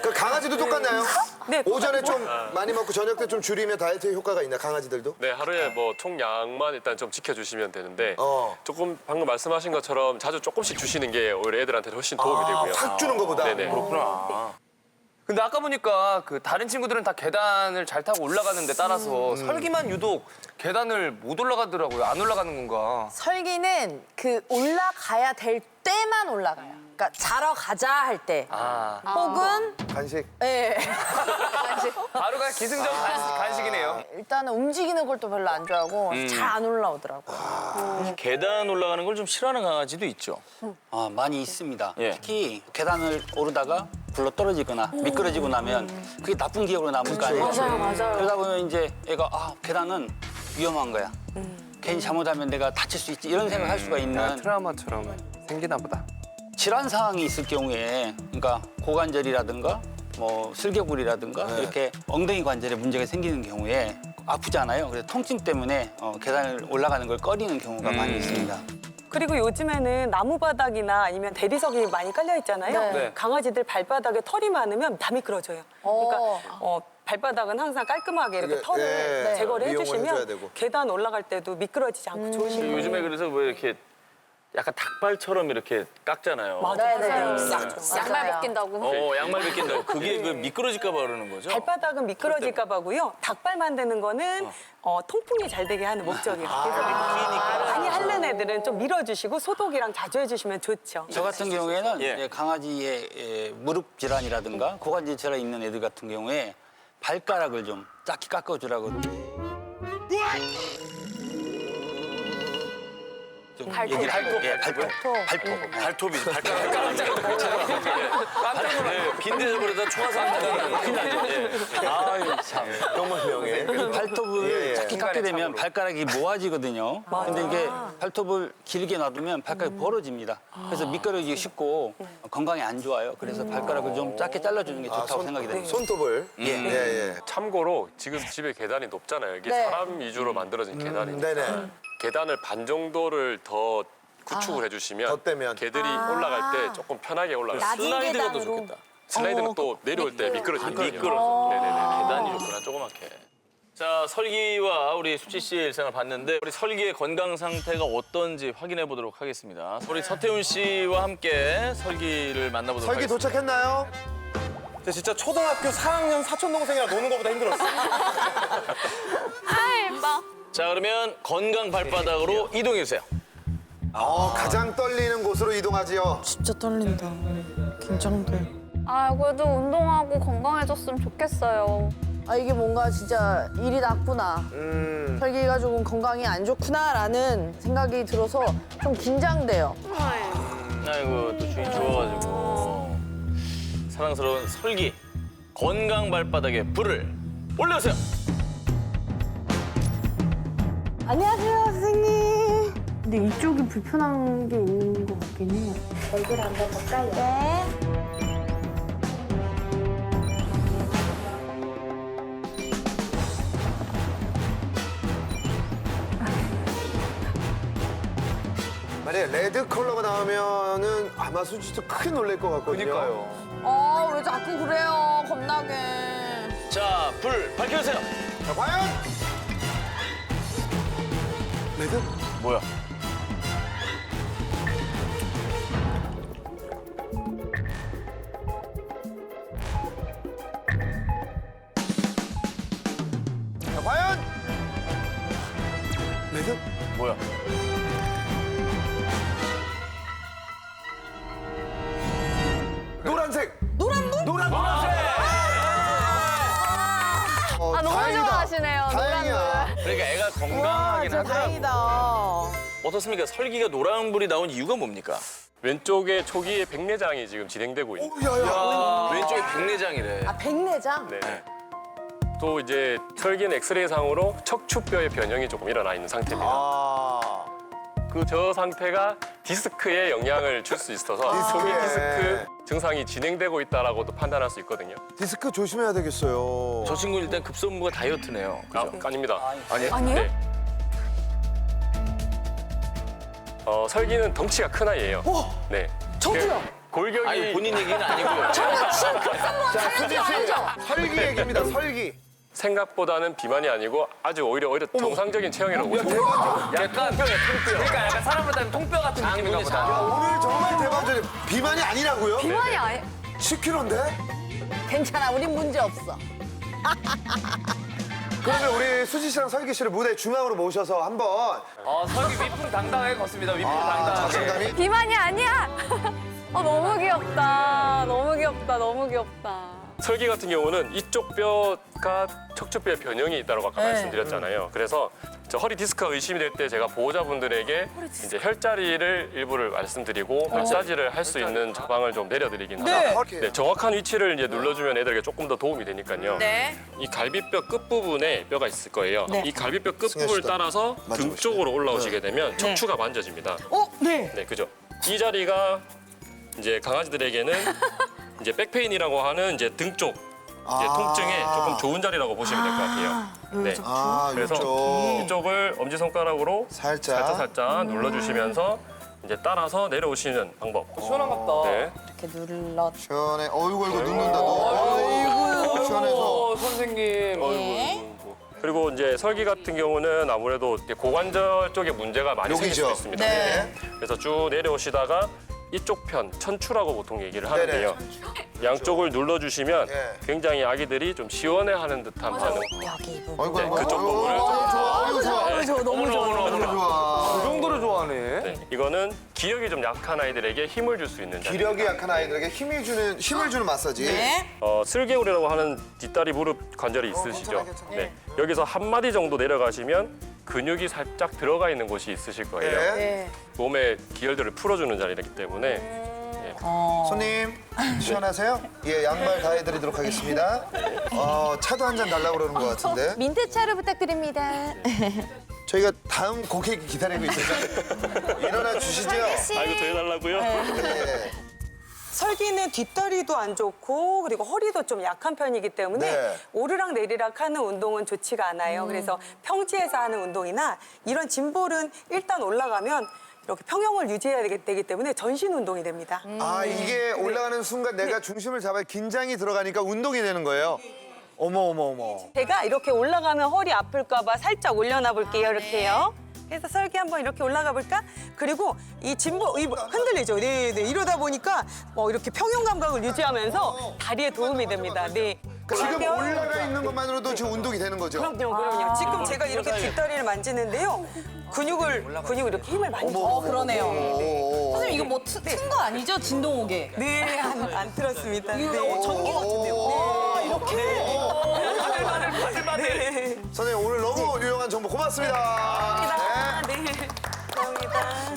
그 강아지도 똑같나요? 네, 오전에 좀 많이 먹고 저녁 때 좀 줄이면 다이어트 효과가 있나 강아지들도? 네, 하루에 뭐 총량만 일단 좀 지켜주시면 되는데 어. 조금 방금 말씀하신 것처럼 자주 조금씩 주시는 게 오히려 애들한테 훨씬 도움이 되고요. 확 주는 거보다? 네네. 그렇구나. 근데 아까 보니까 그 다른 친구들은 다 계단을 잘 타고 올라가는데 따라서 설기만 유독 계단을 못 올라가더라고요. 안 올라가는 건가? 설기는 그 올라가야 될 때만 올라가요. 그러니까 자러 가자 할 때. 혹은 간식. 예. 바로 그냥 기승전 간식이네요. 일단은 움직이는 걸 또 별로 안 좋아하고 잘 안 올라오더라고요. 계단 올라가는 걸 좀 싫어하는 강아지도 있죠. 많이 있습니다. 예. 특히 계단을 오르다가 굴러 떨어지거나 미끄러지고 나면 그게 나쁜 기억으로 남을 거 아니에요. 맞아요. 그러다 보면 이제 애가 계단은 위험한 거야. 괜히 잘못하면 내가 다칠 수 있지 이런 생각을 할 수가 있는 트라우마처럼 생기나 보다. 질환 사항이 있을 경우에 그러니까 고관절이라든가 뭐 슬개골이라든가 이렇게 엉덩이 관절에 문제가 생기는 경우에 아프잖아요. 그래서 통증 때문에 계단을 올라가는 걸 꺼리는 경우가 많이 있습니다. 그리고 요즘에는 나무 바닥이나 아니면 대리석이 많이 깔려 있잖아요. 네. 네. 강아지들 발바닥에 털이 많으면 다 미끄러져요. 그러니까 발바닥은 항상 깔끔하게 이렇게 이게, 털을 예, 제거를 미용을 해줘야 해주시면 되고. 계단 올라갈 때도 미끄러지지 않고 좋으신 거예요. 요즘에 그래서 뭐 이렇게 약간 닭발처럼 이렇게 깎잖아요. 맞아요. 양말 벗긴다고. 양말 벗긴다고. 그게 그 미끄러질까 봐 그러는 거죠? 발바닥은 미끄러질까 봐고요. 닭발 만드는 거는 통풍이 잘 되게 하는 목적이에요. 그래서 많이 핥는 애들은 좀 밀어주시고 소독이랑 자주 해주시면 좋죠. 저 같은 경우에는 예. 이제 강아지의 무릎 질환이라든가 고관절 질환이 있는 애들 같은 경우에 발가락을 좀 작게 깎아주라고. 좀 얘기를 하고. 예, 발톱. 발톱이죠. 발가락 깜짝 놀랐네. 빈대서 그러다 초가서 한다가 큰일 나죠. 아유 참 정말 명예. 발톱을 예, 예. 작게 깎게 되면 발가락이 모아지거든요. 근데 이게 발톱을 길게 놔두면 발가락이 벌어집니다. 그래서 미끄러지기 쉽고 건강에 안 좋아요. 그래서 발가락을 좀 작게 잘라주는 게 좋다고 생각이 됩니다. 손톱을. 예. 참고로 지금 집에 계단이 높잖아요. 이게 네. 사람 위주로 만들어진 계단이니까 네네. 계단을 반 정도를 더 구축을 해주시면 덧대면. 개들이 올라갈 때 조금 편하게 올라갈 수 있어요. 슬라이드가 더 좋겠다. 슬라이드는 또 내려올 때 미끄러지거든요. 미끄러져. 네네네. 계단이 좋구나, 조그맣게. 자, 설기와 우리 수지 씨의 일상을 봤는데 우리 설기의 건강 상태가 어떤지 확인해 보도록 하겠습니다. 우리 서태훈 씨와 함께 설기를 만나보도록 설기 하겠습니다. 도착했나요? 저 진짜 초등학교 4학년 사촌 동생이랑 노는 것보다 힘들었어. 자, 그러면 건강 발바닥으로 이동해 주세요. 가장 떨리는 곳으로 이동하지요. 진짜 떨린다. 긴장돼. 아, 그래도 운동하고 건강해졌으면 좋겠어요. 아 이게 뭔가 진짜 일이 났구나. 설기가 조금 건강이 안 좋구나라는 생각이 들어서 좀 긴장돼요. 아이고, 또 주인 좋아가지고. 사랑스러운 설기, 건강 발바닥에 불을 올려주세요. 안녕하세요 선생님. 근데 이쪽이 불편한 게 있는 것 같긴 해요. 얼굴 한번 볼까요? 네. 만약에 레드 컬러가 나오면은 아마 수지도 크게 놀랄 것 같거든요. 그러니까요. 왜 자꾸 그래요 겁나게. 자, 불 밝혀주세요. 자, 과연 레드? 뭐야? 자, 과연 레드? 뭐야? 노란색. 노란불? 노란색. 너무 다행이다. 좋아하시네요, 다행이야. 그러니까 애가 건강하긴 진짜 하더라고. 다행이다. 어떻습니까? 설기가 노란불이 나온 이유가 뭡니까? 왼쪽에 초기에 백내장이 지금 진행되고 있는. 야, 왼쪽에 백내장이래. 아 백내장? 네. 또 이제 설기는 엑스레이상으로 척추뼈의 변형이 조금 일어나 있는 상태입니다. 저 상태가 디스크에 영향을 줄 수 있어서 초기 디스크 증상이 진행되고 있다라고도 판단할 수 있거든요. 디스크 조심해야 되겠어요. 저 친구 일단 급선무가 다이어트네요. 그죠? 아닙니다. 아니에요? 네. 설기는 덩치가 큰 아이예요. 네. 저도요. 골격이 아니, 본인 얘기는 아니고요. 저는 지금 급선무 자, 수지 씨. 알죠? 설기 얘기입니다. 설기. 생각보다는 비만이 아니고 아주 오히려 정상적인 체형이라고 보시면 돼요. 약간 그러니까 약간 사람보다는 통뼈 같은 느낌인가 보다. 오늘 정말 대박이네. 비만이 아니라고요? 비만이 아니. 10kg인데? 괜찮아 우린 문제 없어. 그러면 우리 수지 씨랑 설기 씨를 무대 중앙으로 모셔서 한번 설기 위풍당당하게 걷습니다. 위풍당당하게. 자신감이 비만이 아니야. 너무 귀엽다. 너무 귀엽다. 너무 귀엽다. 설기 같은 경우는 이쪽 뼈가 척추뼈의 변형이 있다고 아까 말씀드렸잖아요. 그래서 저 허리 디스크가 의심이 될 때 제가 보호자분들에게 이제 혈자리를 일부를 말씀드리고 마사지를 할 수 있는 처방을 좀 내려드리긴 합니다. 네, 정확한 위치를 이제 눌러주면 애들에게 조금 더 도움이 되니까요. 네. 이 갈비뼈 끝부분에 뼈가 있을 거예요. 이 갈비뼈 끝부분을 승현 씨도 따라서 등 만져보시죠. 쪽으로 올라오시게 되면 척추가 만져집니다. 네. 네, 그죠. 이 자리가 이제 강아지들에게는 이제 백페인이라고 하는 이제 등 쪽 이제 통증에 조금 좋은 자리라고 보시면 될 것 같아요. 네. 그래서 이쪽. 이쪽을 엄지 손가락으로 살짝. 살짝 눌러주시면서 이제 따라서 내려오시는 방법. 시원한 것 같다. 네. 이렇게 눌러. 시원해. 어이구 이거 눕는다 너. 아이고, 시원해서. 선생님. 그리고 이제 설기 같은 경우는 아무래도 이제 고관절 쪽에 문제가 많이 생길 여기죠? 수 있습니다. 네. 그래서 쭉 내려오시다가 이쪽 편 천추라고 보통 얘기를 하는데요. 양쪽을 눌러주시면 굉장히 아기들이 좀 시원해하는 듯한 반응. 여기 부분. 어이구 네, 어이구. 그쪽 어이구, 부분을 어이구, 좋아. 어이구 좋아. 네. 너무 좋아. 너무 좋아. 그 정도로 좋아하네. 네, 이거는 기력이 좀 약한 아이들에게 힘을 줄 수 있는 자리. 기력이 약한 아이들에게 힘을 주는 마사지. 슬개골이라고 하는 뒷다리 무릎 관절이 있으시죠? 네. 여기서 한 마디 정도 내려가시면 근육이 살짝 들어가 있는 곳이 있으실 거예요. 네. 몸의 기혈들을 풀어주는 자리이기 때문에 손님 시원하세요? 예, 양말 다 해드리도록 하겠습니다. 차도 한 잔 달라고 그러는 것 같은데. 민트차로 부탁드립니다. 저희가 다음 고객 기다리고 있어서 일어나 주시죠. 아 이거 더 해달라고요? 네. 설기는 뒷다리도 안 좋고 그리고 허리도 좀 약한 편이기 때문에 네. 오르락 내리락 하는 운동은 좋지가 않아요. 그래서 평지에서 하는 운동이나 이런 짐볼은 일단 올라가면 이렇게 평형을 유지해야 되기 때문에 전신 운동이 됩니다. 아, 이게 올라가는 순간 내가 중심을 잡아야 긴장이 들어가니까 운동이 되는 거예요. 어머. 제가 이렇게 올라가면 허리 아플까 봐 살짝 올려놔 볼게요. 이렇게요. 그래서 설기 한번 이렇게 올라가 볼까? 그리고 이 짐볼 흔들리죠. 네. 이러다 보니까 이렇게 평형 감각을 유지하면서 다리에 도움이 됩니다. 네. 지금 올라가 있는 것만으로도 지금 운동이 되는 거죠? 그럼요. 지금 제가 이렇게 뒷다리를 만지는데요. 근육을 이렇게 힘을 많이 줘요. 그러네요. 선생님 이거 뭐 튼 거 아니죠? 진동 오게. 네, 안 틀었습니다. 네. 전기 같은데요. 네, 이렇게. 네. 선생님 오늘 너무 유용한 정보 고맙습니다. 네. 감사합니다.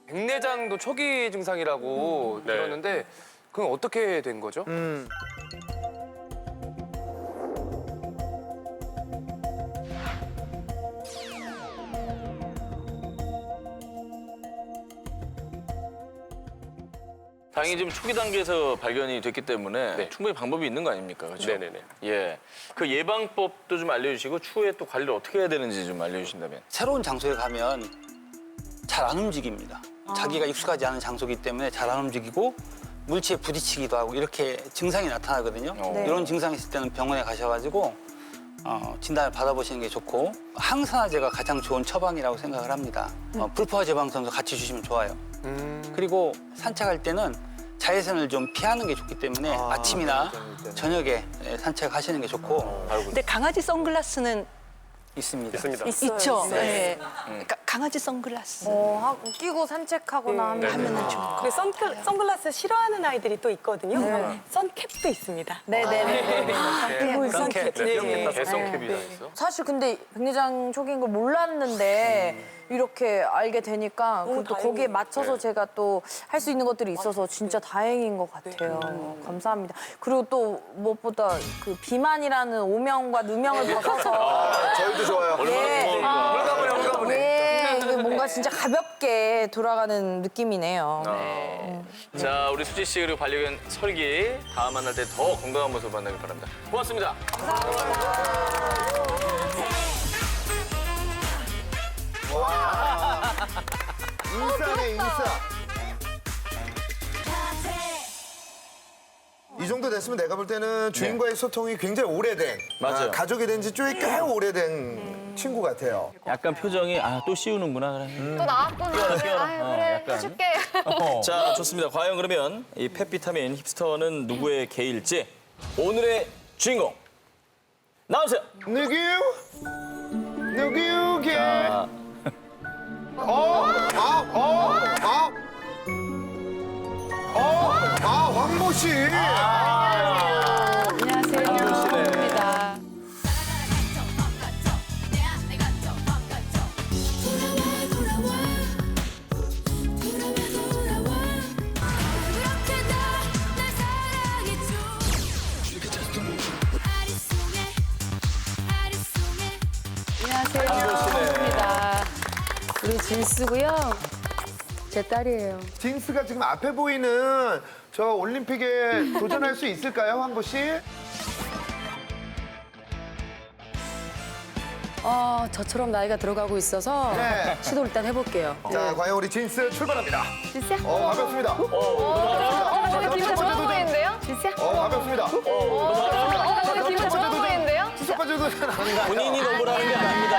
백내장도 초기 증상이라고 네. 들었는데 그건 어떻게 된 거죠? 다행히 지금 초기 단계에서 발견이 됐기 때문에 네. 충분히 방법이 있는 거 아닙니까? 그렇죠? 네네네. 예. 그 예방법도 좀 알려주시고 추후에 또 관리를 어떻게 해야 되는지 좀 알려주신다면. 새로운 장소에 가면 잘 안 움직입니다. 자기가 익숙하지 않은 장소이기 때문에 잘 안 움직이고 물체에 부딪히기도 하고 이렇게 증상이 나타나거든요. 이런 증상이 있을 때는 병원에 가셔가지고 진단을 받아보시는 게 좋고 항산화제가 가장 좋은 처방이라고 생각을 합니다. 불포화 제방선도 같이 주시면 좋아요. 그리고 산책할 때는 자외선을 좀 피하는 게 좋기 때문에 아침이나 저녁에 산책하시는 게 좋고. 근데 강아지 선글라스는 있습니다. 있죠. 네. 강아지 선글라스. 끼고 산책하거나 하면은 좋을 것 같아요. 그리고 선글라스 싫어하는 아이들이 또 있거든요. 선캡도 있습니다. 네네네. 선캡. 네. 개성캡이라 했어. 사실 근데 백내장 초기인 걸 몰랐는데 이렇게 알게 되니까 그것도 거기에 맞춰서 제가 또 할 수 있는 것들이 있어서 진짜 다행인 것 같아요. 감사합니다. 그리고 또 무엇보다 그 비만이라는 오명과 누명을 벗어서 저희도 좋아요. 네, 이게 뭔가 진짜 가볍게 돌아가는 느낌이네요. 자, 우리 수지 씨 그리고 반려견 설기 다음 만날 때 더 건강한 모습 만나길 바랍니다. 고맙습니다. 인싸네, 인싸. 이 정도 됐으면 내가 볼 때는 주인과의 소통이 굉장히 오래된, 맞아요. 가족이 된 지 꽤 오래된 친구 같아요. 약간 표정이 또 씌우는구나. 그래. 또 나왔구나. 끼워라. 아유, 그래, 해줄게. 자, 좋습니다. 과연 그러면 이 펫비타민 힙스터는 누구의 개일지 오늘의 주인공 나오세요. 누구요? 개? 자, 황보 씨. 안녕하세요. 반갑습니다. 안녕하세요. 반갑습니다. 우리 진수고요. 제 딸이에요. 진스가 지금 앞에 보이는 저 올림픽에 도전할 수 있을까요, 황보 씨? 저처럼 나이가 들어가고 있어서 네. 시도를 일단 해볼게요. 자, 과연 우리 진스 출발합니다. 진짜? 가볍습니다. 기분 좋아 보이는데요? 진짜? 가볍습니다. 기분 좋아 보이는데요? 첫 번째 도전 아닌가요? 본인이 넘으라는 게 아닙니다.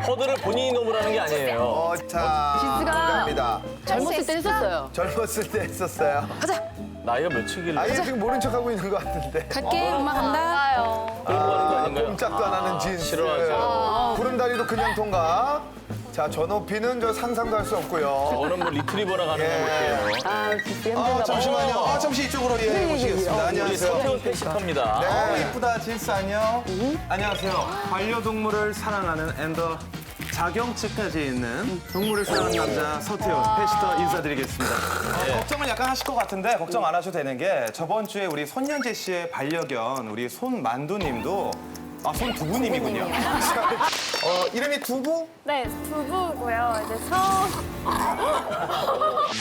허들을 본인이 넘으라는 게 아니에요. 자, 갑니다. 젊었을 때 했었어요. 젊었을 때 했었어요. 나이가 몇이길래? 아예 지금 모른 척하고 있는 것 같은데. 갈게, 엄마 간다. 꼼짝도 안 하는 진스. 싫어하죠. 구름다리도 그냥 통과. 자, 저 높이는 저 상상도 할 수 없고요. 저는 뭐 리트리버나 가는 거 볼게요. 진짜 힘든가 잠시만요. 잠시 이쪽으로 모시겠습니다. 우리 안녕하세요. 서태훈 패시터입니다. 네. 이쁘다 진스 안녕. 안녕하세요. 반려동물을 사랑하는 앤더 자경치까지 있는 동물을 사랑하는 남자 서태훈 패시터 인사드리겠습니다. 걱정을 약간 하실 것 같은데 걱정 안 하셔도 되는 게 저번 주에 우리 손연재 씨의 반려견 우리 손만두님도 손두부님이군요. 이름이 두부? 네, 두부고요. 이제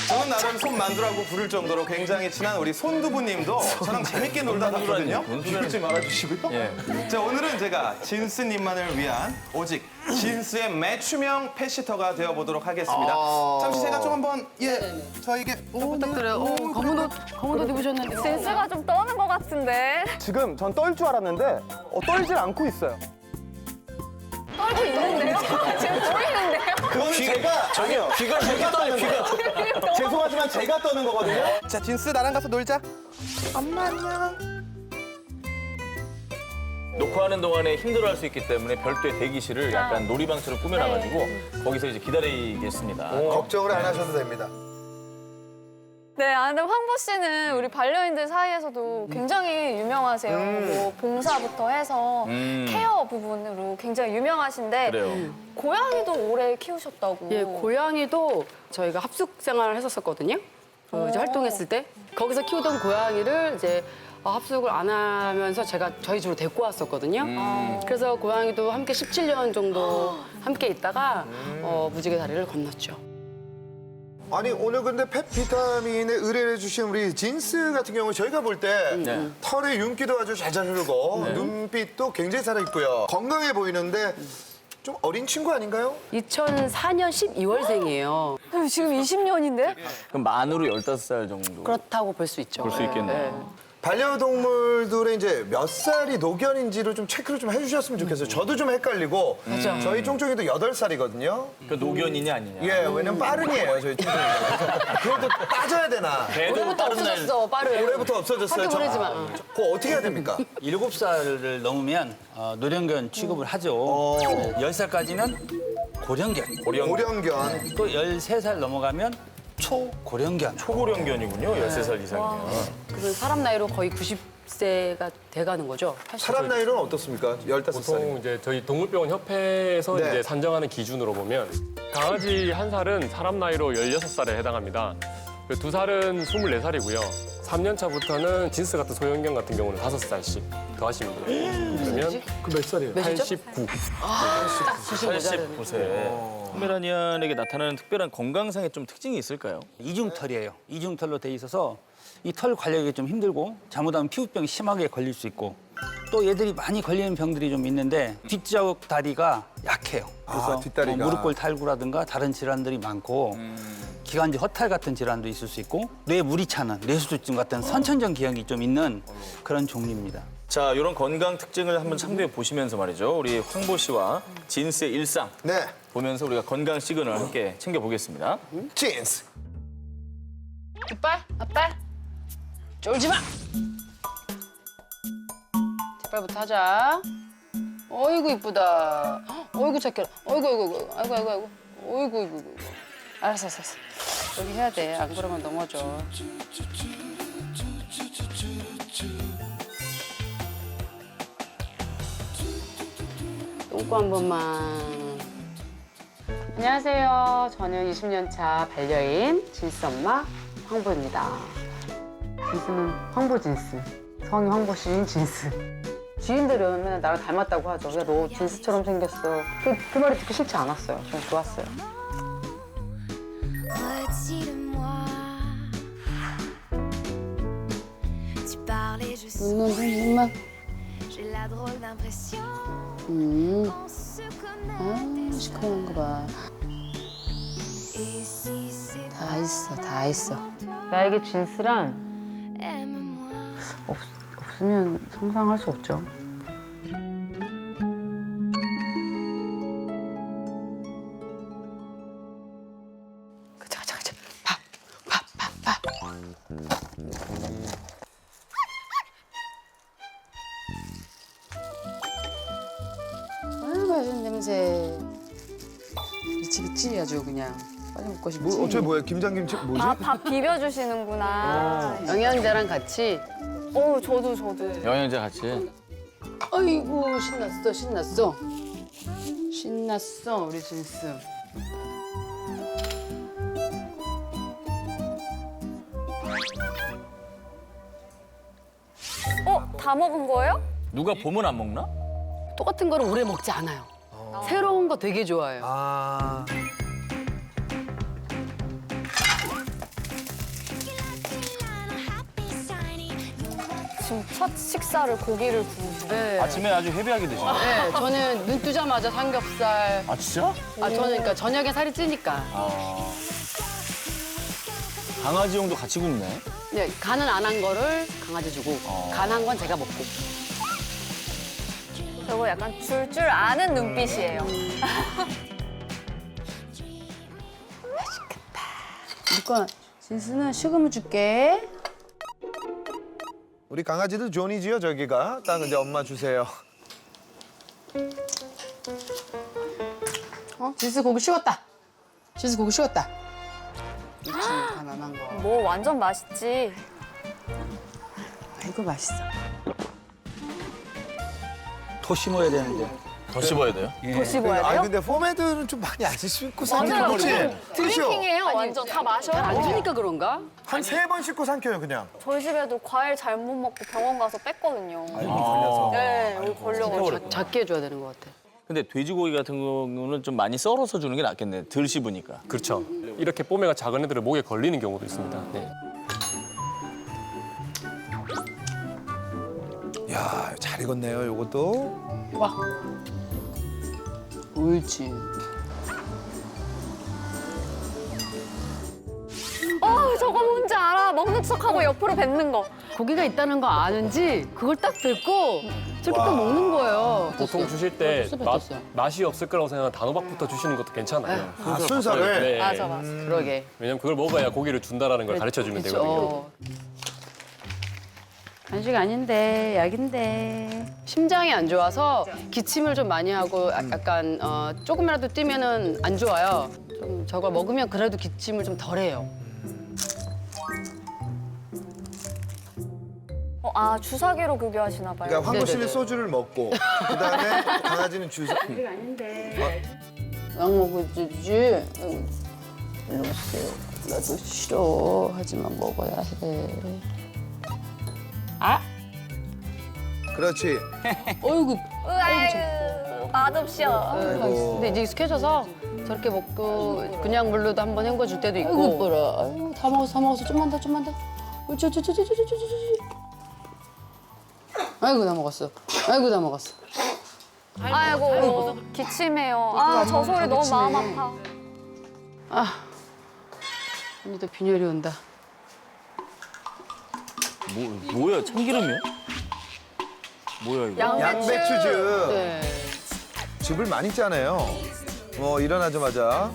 저는 나름 손만두라고 부를 정도로 굉장히 친한 우리 손두부님도 저랑 재밌게 놀다 갔거든요. 비웃지 말아주시고요. 자, 오늘은 제가 진스님만을 위한 오직 진스의 맞춤형 패시터가 되어보도록 하겠습니다. 잠시 제가 좀 한번 저에게 부탁드려요. 검은 옷 입으셨는데. 진스가 좀 떠는 것 같은데. 지금 전 떨 줄 알았는데 떨질 않고 있어요. 떨고 있는데요? 지금 보이는데요? 그거는 귀가 제가 떠는 거예요. 죄송하지만 제가 떠는 거거든요. 자, 진스 나랑 가서 놀자. 엄마 안녕. 녹화하는 동안에 힘들어할 수 있기 때문에 별도의 대기실을 약간 놀이방처럼 꾸며놔가지고 거기서 이제 기다리겠습니다. 걱정을 안 하셔도 됩니다. 네, 근데 황보 씨는 우리 반려인들 사이에서도 굉장히 유명하세요. 뭐 봉사부터 해서 케어 부분으로 굉장히 유명하신데 그래요. 고양이도 오래 키우셨다고. 예, 고양이도 저희가 합숙 생활을 했었거든요. 이제 활동했을 때 거기서 키우던 고양이를 이제 합숙을 안 하면서 제가 저희 집으로 데리고 왔었거든요. 그래서 고양이도 함께 17년 정도 함께 있다가 무지개 다리를 건넜죠. 아니, 오늘 근데 펫 비타민에 의뢰를 해주신 우리 진스 같은 경우 저희가 볼 때 털의 윤기도 아주 잘 흐르고 눈빛도 굉장히 살아있고요. 건강해 보이는데 좀 어린 친구 아닌가요? 2004년 12월생이에요. 지금 20년인데? 그럼 만으로 15살 정도. 그렇다고 볼 수 있죠. 볼 수 있겠네요. 반려동물들의 이제 몇 살이 노견인지를 좀 체크를 좀 해주셨으면 좋겠어요. 저도 좀 헷갈리고 저희 쫑쫑이도 8살이거든요. 그 노견이냐 아니냐. 예, 왜냐면 빠른이에요, 저희 쫑쫑이가. 그것도 따져야 되나. 올해부터 없어졌어, 빠른. 올해부터 없어졌어요. 학교 보내지마. 그거 어떻게 해야 됩니까? 7살을 넘으면 노령견 취급을 하죠. 10살까지는 고령견. 고령견. 또 13살 넘어가면 초고령견. 초고령견이군요, 13살 이상이면. 그러면 사람 나이로 거의 90세가 돼가는 거죠. 사람 나이는 어떻습니까? 15살이면. 보통 이제 저희 동물병원 협회에서 네. 이제 산정하는 기준으로 보면 강아지 한 살은 사람 나이로 16살에 해당합니다. 2살은 24살이고요. 3년 차부터는 진스 같은 소형견 같은 경우는 5살씩 더 하시면 돼요. 그러면 그 몇 살이에요? 89. 딱 89세. 포메라니안에게 나타나는 특별한 건강상의 좀 특징이 있을까요? 이중털이에요. 이중털로 돼 있어서 이 털 관리하기 좀 힘들고 잘못하면 피부병이 심하게 걸릴 수 있고 또 얘들이 많이 걸리는 병들이 좀 있는데 뒷자국 다리가 약해요. 그래서 뒷다리가. 무릎골 탈구라든가 다른 질환들이 많고 기관지 허탈 같은 질환도 있을 수 있고 뇌에 물이 차는 뇌수조증 같은 선천적 기형이 좀 있는 그런 종류입니다. 자, 이런 건강 특징을 한번 참고해 보시면서 말이죠. 우리 황보 씨와 진스의 일상 보면서 우리가 건강 시그널 함께 챙겨보겠습니다. 진스. 아빠, 쫄지 마. 제발부터 하자. 어이구 이쁘다. 어이구 착해. 아이고. 어이구. 알았어. 여기 해야 돼. 안 그러면 넘어져. 똥꼬 한 번만. 안녕하세요. 저는 20년 차 반려인 진스 엄마 황보입니다. 진스는 황보 진스. 성이 황보 씨인 진스. 지인들은 맨날 나를 닮았다고 하죠. 야, 너 진스처럼 생겼어. 그 말이 듣기 싫지 않았어요. 저는 좋았어요. au-dessus de moi. Tu parlais, je souris. J'ai la drôle d'impression qu'on se connaît 시커먼 거 봐. Et si c'est 다 있어, 다 있어. 나에게 진스란 aime-moi. 없으면 상상할 수 없죠. 아유, 맛있는 냄새. 미치겠지, 아주 그냥. 빨리 먹고 싶지. 뭐, 어째 뭐야? 김장김치 뭐지? 밥 비벼주시는구나. 영양제랑 같이. 저도. 영양제 같이. 아이고, 신났어. 신났어, 우리 진스. 다 먹은 거예요? 누가 보면 안 먹나? 똑같은 거를 오래 먹지 않아요. 새로운 거 되게 좋아해요. 아. 지금 첫 식사를 고기를 구우시네. 네. 아침에 아주 헤비하게 드시네. 네, 저는 눈 뜨자마자 삼겹살. 아 진짜? 저는 그러니까 저녁에 살이 찌니까. 강아지용도 같이 굽네. 네, 간은 안 한 거를 강아지 주고, 간한 건 제가 먹고. 저거 약간 줄 줄 아는 눈빛이에요. 그러니까 진스는 식음을 줄게. 우리 강아지도 존이지요, 저기가. 딱 이제 엄마 주세요. 진스 고기 식었다. 진스 고기 식었다. 그렇지, 간 안 한 거. 뭐 완전 맛있지. 아이고, 맛있어. 토 심어야 되는데. 더 씹어야 돼요? 더 씹어야 돼요? 아 근데 포메드는 좀 많이 안 씹고 삼키는 맞아요. 거지. 그렇죠? 드링킹이에요, 완전. 다 마셔요. 안 주니까 그런가? 한 3번 씹고 삼켜요, 그냥. 저희 집에도 과일 잘못 먹고 병원 가서 뺐거든요. 걸려서. 네, 여기 걸려가지고. 작게 해줘야 되는 것 같아. 근데 돼지고기 같은 경우는 좀 많이 썰어서 주는 게 낫겠네. 덜 씹으니까. 그렇죠. 이렇게 뽀매가 작은 애들은 목에 걸리는 경우도 있습니다. 네. 야, 잘 익었네요, 요것도. 와. 옳지. 저거 뭔지 알아. 먹는 척하고 옆으로 뱉는 거. 고기가 있다는 거 아는지 그걸 딱 뱉고 저렇게 딱 먹는 거예요. 보통 주실 때 뱉었어. 맛이 없을 거라고 생각하면 단호박부터 주시는 것도 괜찮아요. 아, 순서를? 네. 맞아. 그러게. 왜냐면 그걸 먹어야 고기를 준다라는 걸 가르쳐 주면 되거든요. 간식 아닌데 약인데. 심장이 안 좋아서 기침을 좀 많이 하고 약간 조금이라도 뛰면은 안 좋아요. 좀 저걸 먹으면 그래도 기침을 좀 덜해요. 주사기로 급여하시나 봐요. 그러니까 황보 씨는 네네네. 소주를 먹고 그다음에 강아지는 주사. 약 먹어주지. 일로 오세요. 나도 싫어. 하지만 먹어야 해. 그렇지. 어이구. 아이고, 맛없어. 아이고. 근데 이제 익숙해져서 저렇게 먹고 그냥 물로도 한번 헹궈줄 때도 있고. 아이고 이뻐라. 아이고 다 먹었어. 좀만 더. 옳지. 아이고 다 먹었어. 아이고, 기침해요. 저 소리 너무 마음 아파. 언니도 빈혈이 온다. 뭐야? 참기름이야? 뭐야 이거? 양배추즙. 네. 즙을 많이 짜네요. 일어나자마자.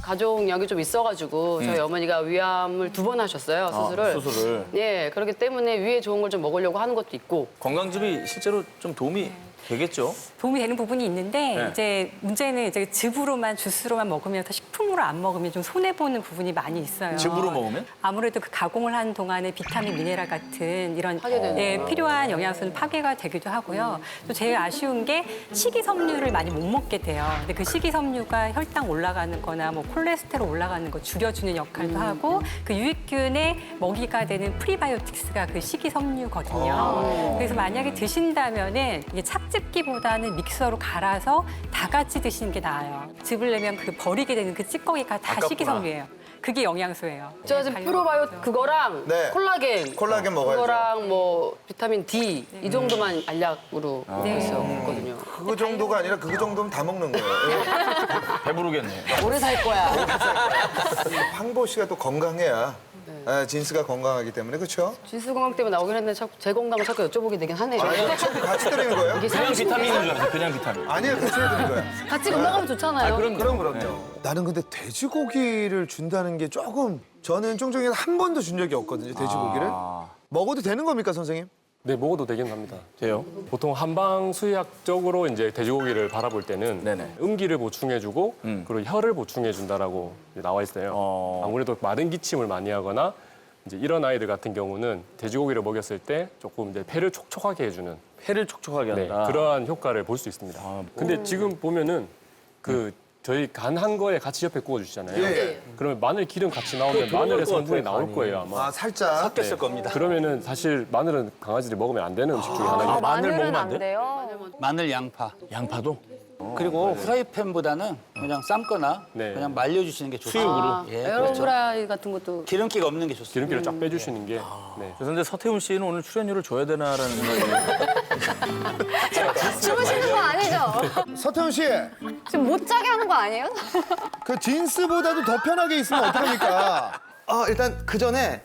가족력이 좀 있어가지고 저희 어머니가 위암을 2번 하셨어요, 수술을. 수술을. 예, 그렇기 때문에 위에 좋은 걸 좀 먹으려고 하는 것도 있고. 건강즙이 실제로 좀 도움이 되겠죠? 도움이 되는 부분이 있는데 네. 이제 문제는 이제 즙으로만 주스로만 먹으면 더 식품으로 안 먹으면 좀 손해 보는 부분이 많이 있어요. 즙으로 먹으면? 아무래도 그 가공을 하는 동안에 비타민, 미네랄 같은 이런 파괴되는 필요한 영양소는 파괴가 되기도 하고요. 또 제일 아쉬운 게 식이섬유를 많이 못 먹게 돼요. 근데 그 식이섬유가 혈당 올라가는 거나 뭐 콜레스테롤 올라가는 거 줄여주는 역할도 하고 그 유익균의 먹이가 되는 프리바이오틱스가 그 식이섬유거든요. 그래서 만약에 드신다면은 이게 착즙 뜯기보다는 믹서로 갈아서 다 같이 드시는 게 나아요. 즙을 내면 그 버리게 되는 그 찌꺼기가 다 아깝구나. 식이섬유예요. 그게 영양소예요. 저 지금 프로바이오 그거랑 네. 콜라겐. 콜라겐 먹어야죠. 그거랑 뭐 비타민 D 이 정도만 알약으로 네. 있었거든요. 그거 정도가 아니라 그거 정도면 다 먹는 거예요. 배부르겠네. 오래 살 거야. 황보 씨가 또 건강해야 진스가 건강하기 때문에 그렇죠? 진수 건강 때문에 나오긴 했는데 자꾸 제 건강을 자꾸 여쭤보게 되긴 하네요. 아니, 같이 드리는 거예요? 이게 그냥 사실 비타민인 줄 알았어요. 그냥 비타민. 아니에요, 같이 해드린 거예요. 같이 건강하면 좋잖아요. 그럼요. 나는 근데 돼지고기를 준다는 게 조금 저는 쫑쫑이가 한 번도 준 적이 없거든요, 돼지고기를. 먹어도 되는 겁니까, 선생님? 네, 먹어도 되긴 합니다. 돼요? 보통 한방 수의학적으로 이제 돼지고기를 바라볼 때는 음기를 보충해주고 그리고 혈을 보충해준다라고 나와 있어요. 아무래도 마른 기침을 많이 하거나 이제 이런 아이들 같은 경우는 돼지고기를 먹였을 때 조금 이제 폐를 촉촉하게 해주는 폐를 촉촉하게 한다. 그러한 효과를 볼 수 있습니다. 근데 지금 보면은 그 저희 간 한 거에 같이 옆에 구워주시잖아요. 예. 그러면 마늘 기름 같이 나오면 마늘의 성분이 나올 거예요 아마. 아, 살짝. 섞였을 겁니다. 그러면은 사실 마늘은 강아지들이 먹으면 안 되는 음식 중에 하나예요. 마늘은 안 돼요. 마늘, 양파. 양파도? 그리고 후라이팬보다는 그냥 삶거나 그냥 말려주시는 게 좋습니다. 수육으로? 예, 에어로 그렇죠. 프라이 같은 것도 기름기가 없는 게 좋습니다. 기름기를 쫙 빼주시는 게. 네. 그런데 서태훈 씨는 오늘 출연료를 줘야 되나라는 생각이. 주무시는 거 아니죠? 서태훈 씨, 지금 못 자게 하는 거 아니에요? 그 진스보다도 더 편하게 있으면 어떡합니까? 일단 그 전에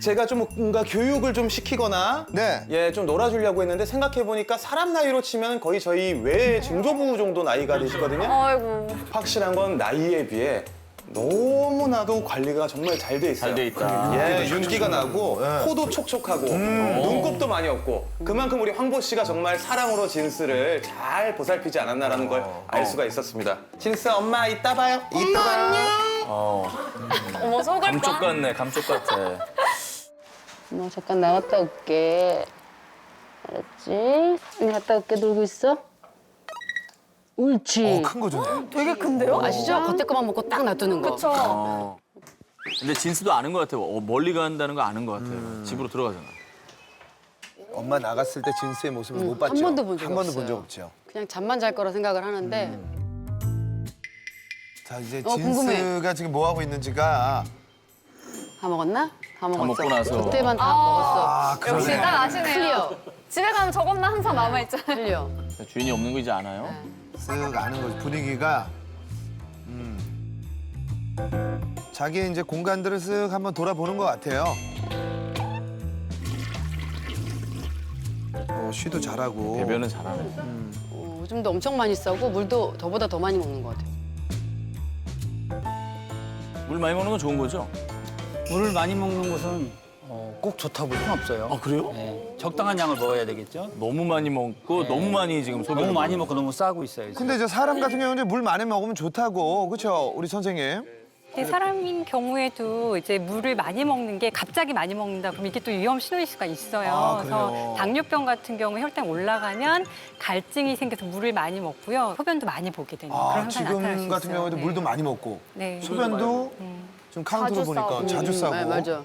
제가 좀 뭔가 교육을 좀 시키거나 예, 좀 놀아주려고 했는데 생각해보니까 사람 나이로 치면 거의 저희 외 증조부 정도 나이가 되시거든요. 아이고. 확실한 건 나이에 비해 너무나도 관리가 정말 잘 돼 있어요. 잘 돼 있다. 예, 윤기가 나고 코도 촉촉하고 눈곱도 많이 없고 그만큼 우리 황보 씨가 정말 사랑으로 진스를 잘 보살피지 않았나라는 걸 알 수가 있었습니다. 진스 엄마 이따 봐요. 이따 봐요. 어머 속을 감쪽 봐. 같네, 감쪽 같아. 엄마 잠깐 나갔다 올게. 알았지? 갔다 올게. 놀고 있어. 옳지. 큰 거 주네. 되게 큰데요? 아시죠? 겉에 거만 먹고 딱 놔두는 거. 그쵸. 근데 진수도 아는 것 같아요. 멀리 간다는 거 아는 것 같아요. 집으로 들어가잖아. 엄마 나갔을 때 진스의 모습을 못 봤죠? 한 번도 본 적 한 번도 본 적 없어요. 없죠. 그냥 잠만 잘 거라 생각을 하는데 자, 이제 궁금해. 진스가 지금 뭐 하고 있는지가 다 먹었나? 다 먹었어. 먹고 나서. 그때만 다 먹었어. 역시 딱 아시네요. 클리어. 집에 가면 저것만 항상 남아있잖아요. 클리어. 주인이 없는 거 이제 아나요? 쓱 아는 거지. 분위기가 자기의 이제 공간들을 쓱 한번 돌아보는 것 같아요. 쉬도 잘하고. 배변은 잘하네. 오줌도 엄청 많이 싸고 물도 저보다 더 많이 먹는 것 같아요. 물 많이 먹는 건 좋은 거죠? 물을 많이 먹는 것은 꼭 좋다고 볼 수는 없어요. 아, 그래요? 네, 적당한 양을 먹어야 되겠죠. 너무 많이 먹고 너무 많이 지금 소변. 너무 많이 먹고 너무 싸고 있어요. 지금. 근데 이제 사람 같은 경우는 물 많이 먹으면 좋다고. 그렇죠? 우리 선생님. 근데 사람인 경우에도 이제 물을 많이 먹는 게 갑자기 많이 먹는다 그러면 이게 또 위험 신호일 수가 있어요. 아, 그래서 그래요? 당뇨병 같은 경우 혈당 올라가면 갈증이 생겨서 물을 많이 먹고요. 소변도 많이 보게 되는 그런 현상이 나타날 수 지금 있어요. 같은 경우에도 네. 물도 많이 먹고 네. 소변도 좀 카운트로 자주 보니까 싸고. 자주 싸고. 네, 맞아.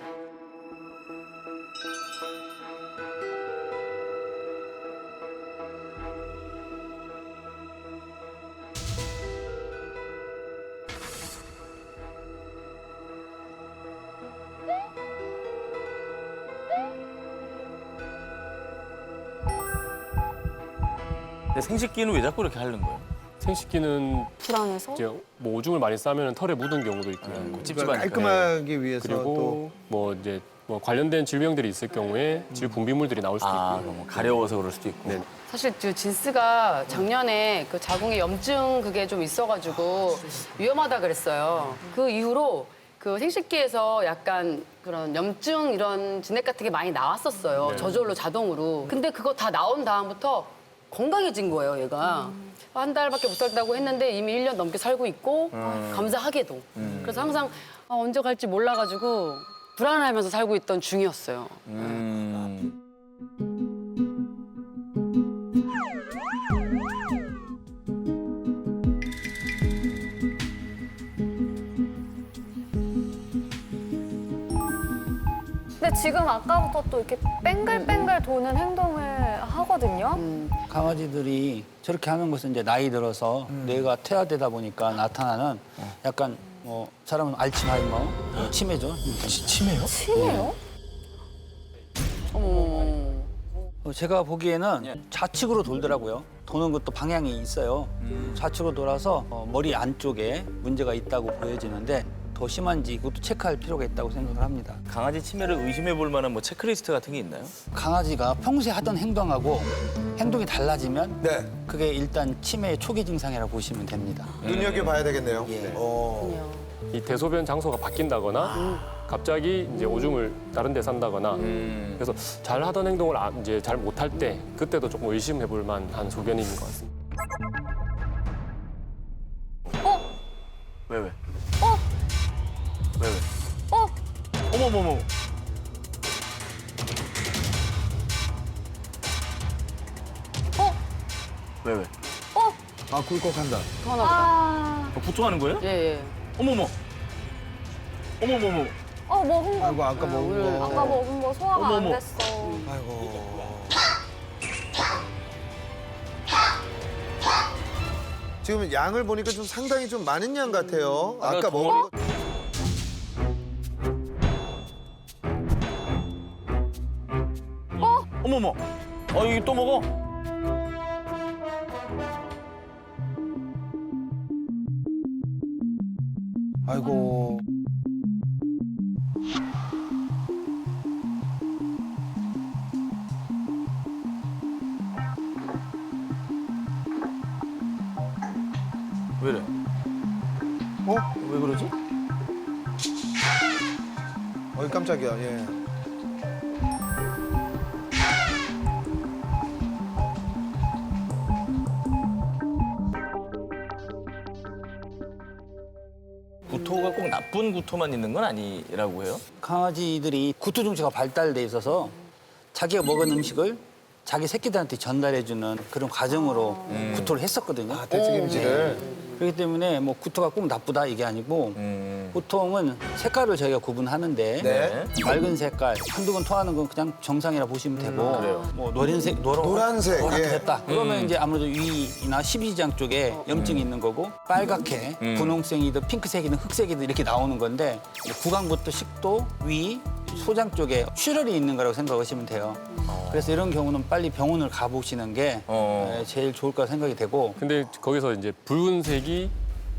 근데 생식기는 왜 자꾸 이렇게 하는 거예요? 생식기는 불안해서? 이제 뭐 오줌을 많이 싸면 털에 묻은 경우도 있고요. 찝찝하니까. 깔끔하기 위해서 또. 그리고 뭐 이제 뭐 관련된 질병들이 있을 경우에 질 분비물들이 나올 수도 아, 있고. 뭐 가려워서 그럴 수도 있고. 네. 사실 그 진스가 작년에 그 자궁에 염증 그게 좀 있어가지고 위험하다 그랬어요. 그 이후로 그 생식기에서 약간 그런 염증 이런 진액 같은 게 많이 나왔었어요. 저절로 자동으로. 근데 그거 다 나온 다음부터 건강해진 거예요, 얘가. 한 달밖에 못 살다고 했는데 이미 1년 넘게 살고 있고 감사하게도. 그래서 항상 언제 갈지 몰라가지고 불안해하면서 살고 있던 중이었어요. 근데 지금 아까부터 또 이렇게 뺑글뺑글 도는 행동을 하고 하거든요. 강아지들이 저렇게 하는 것은 이제 나이 들어서 뇌가 퇴화되다 보니까 나타나는 약간 뭐 사람은 알츠하이머, 치매죠. 치매요? 치매요? 제가 보기에는 좌측으로 돌더라고요. 도는 것도 방향이 있어요. 좌측으로 돌아서 머리 안쪽에 문제가 있다고 보여지는데 더 심한지 그것도 체크할 필요가 있다고 생각을 합니다. 강아지 치매를 의심해 볼 만한 뭐 체크리스트 같은 게 있나요? 강아지가 평소에 하던 행동하고 행동이 달라지면 그게 일단 치매의 초기 증상이라고 보시면 됩니다. 눈여겨봐야 되겠네요. 이 대소변 장소가 바뀐다거나 갑자기 이제 오줌을 다른 데 산다거나 그래서 잘 하던 행동을 이제 잘 못할 때 그때도 조금 의심해 볼 만한 소견인 것 같습니다. 왜? 왜? 어머머머. 왜? 아, 꿀꺽한다. 부통하는 거예요? 예. 어머머. 어머머머. 뭐 한 거. 아이고, 아까 먹은 거. 아까 먹은 거 소화가 어머머. 안 됐어. 아이고. 지금 양을 보니까 좀 상당히 좀 많은 양 같아요. 아까 먹은 거. 어머머. 이게 또 먹어? 아이고. 왜 이래? 왜 그러지? 어이, 깜짝이야. 예. 구토가 꼭 나쁜 구토만 있는 건 아니라고 해요? 강아지들이 구토 중추가 발달돼 있어서 자기가 먹은 음식을 자기 새끼들한테 전달해주는 그런 과정으로 구토를 했었거든요. 대책임지를. 그렇기 때문에 뭐 구토가 꼭 나쁘다 이게 아니고 보통은 색깔을 저희가 구분하는데 맑은 색깔, 한두 번 토하는 건 그냥 정상이라 보시면 되고 뭐 노란색, 노란색, 노랗게 예. 됐다. 그러면 이제 아무래도 위나 십이지장 쪽에 염증이 있는 거고 빨갛게 분홍색이든 핑크색이든 흑색이든 이렇게 나오는 건데 구강부터 식도, 위, 소장 쪽에 출혈이 있는 거라고 생각하시면 돼요. 그래서 이런 경우는 빨리 병원을 가보시는 게 제일 좋을 거라 생각이 되고. 근데 거기서 이제 붉은색이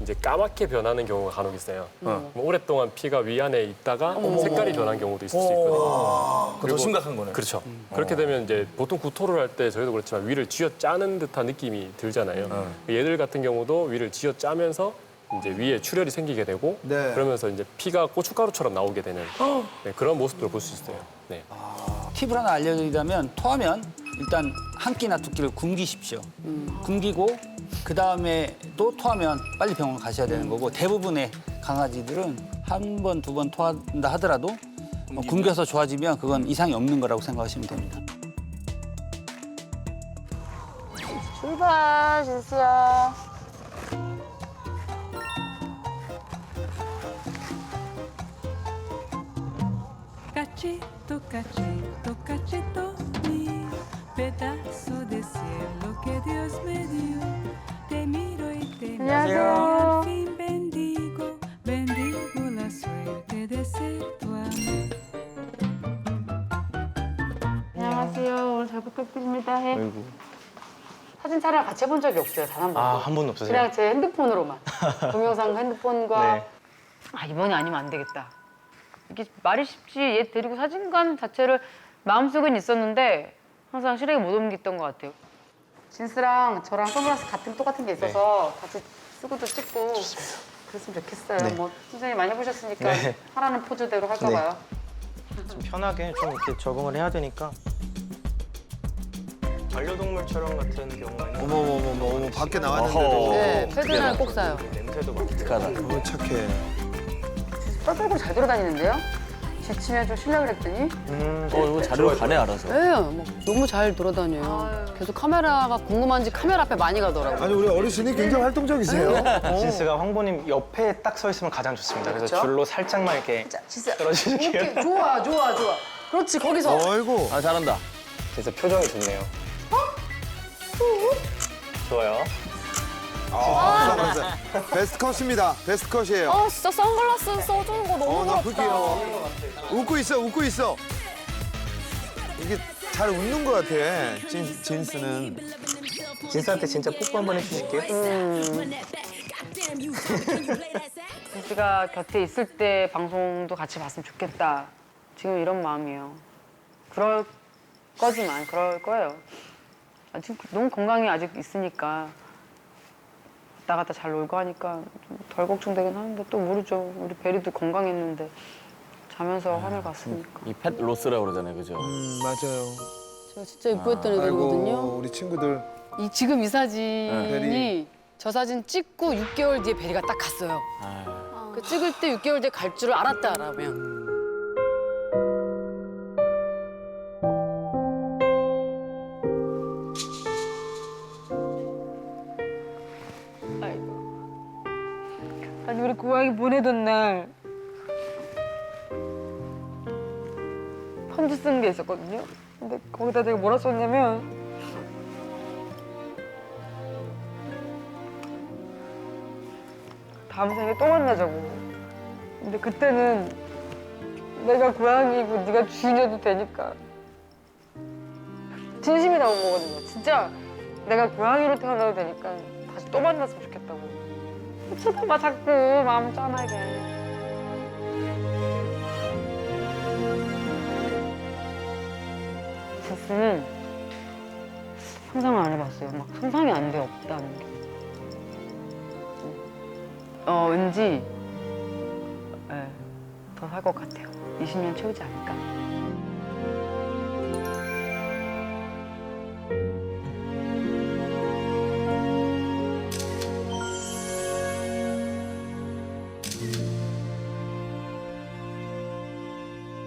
이제 까맣게 변하는 경우가 간혹 있어요. 뭐 오랫동안 피가 위 안에 있다가 색깔이 변한 경우도 있을 수 있거든요. 그거 더 심각한 거네. 그렇죠. 그렇게 되면 이제 보통 구토를 할 때 저희도 그렇지만 위를 쥐어 짜는 듯한 느낌이 들잖아요. 얘들 같은 경우도 위를 쥐어 짜면서 이제 위에 출혈이 생기게 되고 그러면서 이제 피가 고춧가루처럼 나오게 되는 그런 모습들을 볼 수 있어요. 네. 팁을 하나 알려드리자면 토하면 일단 한 끼나 두 끼를 굶기십시오. 굶기고 그 다음에 또 토하면 빨리 병원 가셔야 되는 거고 대부분의 강아지들은 한 번, 두 번 토한다 하더라도 굶겨서 좋아지면 그건 이상이 없는 거라고 생각하시면 됩니다. 출발, 진수야. Cachito, cachito, cachito mi pedazo de cielo que Dios me dio. Te miro y te miro y al fin bendigo, bendigo la suerte de ser tu amor. 안녕하세요. 오늘 잘 부탁드립니다. 사진 촬영 같이 해본 적이 없어요. 단 한 번도. 한 번도 없으세요? 그냥 제 핸드폰으로만. 동영상 핸드폰과. 네. 이번에 아니면 안 되겠다. 이게 말이 쉽지 얘 데리고 사진관 자체를 마음속엔 있었는데 항상 실행에 못 옮겼던 것 같아요. 진스랑 저랑 선글라스 똑같은 게 있어서 같이 쓰고도 찍고 그랬으면 좋겠어요. 뭐 선생님 많이 해보셨으니까 하라는 포즈대로 할까 봐요. 좀 편하게 좀 이렇게 적응을 해야 되니까. 반려동물처럼 같은 경우에는 어머, 밖에 나왔는데도. 네, 패드는 꼭 사요. 냄새도 맡고. 너무 착해. 뻘뻘고 잘 돌아다니는데요? 지치면 좀 쉬려고 그랬더니 이거 자료를 가네 알아서. 네, 너무 잘 돌아다녀요. 계속 카메라가 궁금한지 카메라 앞에 많이 가더라고요. 아니, 우리 어르신이 굉장히 활동적이세요. 진스가 황보님 옆에 딱 서 있으면 가장 좋습니다. 그래서 그렇죠? 줄로 살짝만 이렇게 진짜 떨어지실게요. 이렇게 좋아. 그렇지, 거기서. 어이구. 잘한다. 진짜 표정이 좋네요. 좋아요. 선글라스. 베스트 컷입니다. 베스트 컷이에요. 아 진짜 선글라스 써주는 거 너무 너무 부럽다. 귀여워. 웃고 있어, 웃고 있어. 이게 잘 웃는 것 같아, 진스는. 진스한테 진짜 뽀뽀 한번 해주실게요. 진스가 곁에 있을 때 방송도 같이 봤으면 좋겠다. 지금 이런 마음이에요. 그럴 거지만 그럴 거예요. 아직 너무 건강이 아직 있으니까 왔다 갔다 잘 놀고 하니까 좀 덜 걱정되긴 하는데 또 모르죠. 우리 베리도 건강했는데 자면서 하늘 갔으니까. 이 펫 로스라고 그러잖아요, 그죠? 맞아요. 제가 진짜 예뻐했던 애들이거든요. 우리 친구들. 지금 이 사진이 베리. 저 사진 찍고 6개월 뒤에 베리가 딱 갔어요. 그 찍을 때 6개월 뒤에 갈 줄을 알았다라면. 아니 우리 고양이 보내던 날 편지 쓴 게 있었거든요. 근데 거기다 내가 뭐라 썼냐면 다음 생에 또 만나자고. 근데 그때는 내가 고양이고 네가 주인이어도 되니까 진심이 나온 거거든요. 진짜 내가 고양이로 태어나도 되니까 다시 또 만났으면 좋겠다고. 쳐다봐 자꾸 마음 짠하게. 진스는 상상을 안 해봤어요. 막 상상이 안 돼 없다는 게. 왠지 더 살 것 같아요. 20년 채우지 않을까.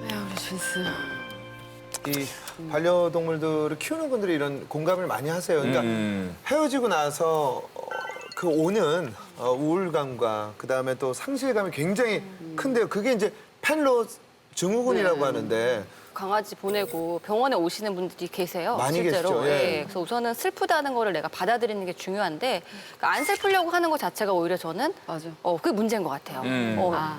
우리 진스. 이 반려동물들을 키우는 분들이 이런 공감을 많이 하세요. 그러니까 헤어지고 나서 그 오는 우울감과 그다음에 또 상실감이 굉장히 큰데요. 그게 이제 펜로스 증후군이라고 하는데 강아지 보내고 병원에 오시는 분들이 계세요. 많이 실제로. 계시죠. 예. 그래서 우선은 슬프다는 거를 내가 받아들이는 게 중요한데 그러니까 안 슬프려고 하는 것 자체가 오히려 저는 그게 문제인 것 같아요.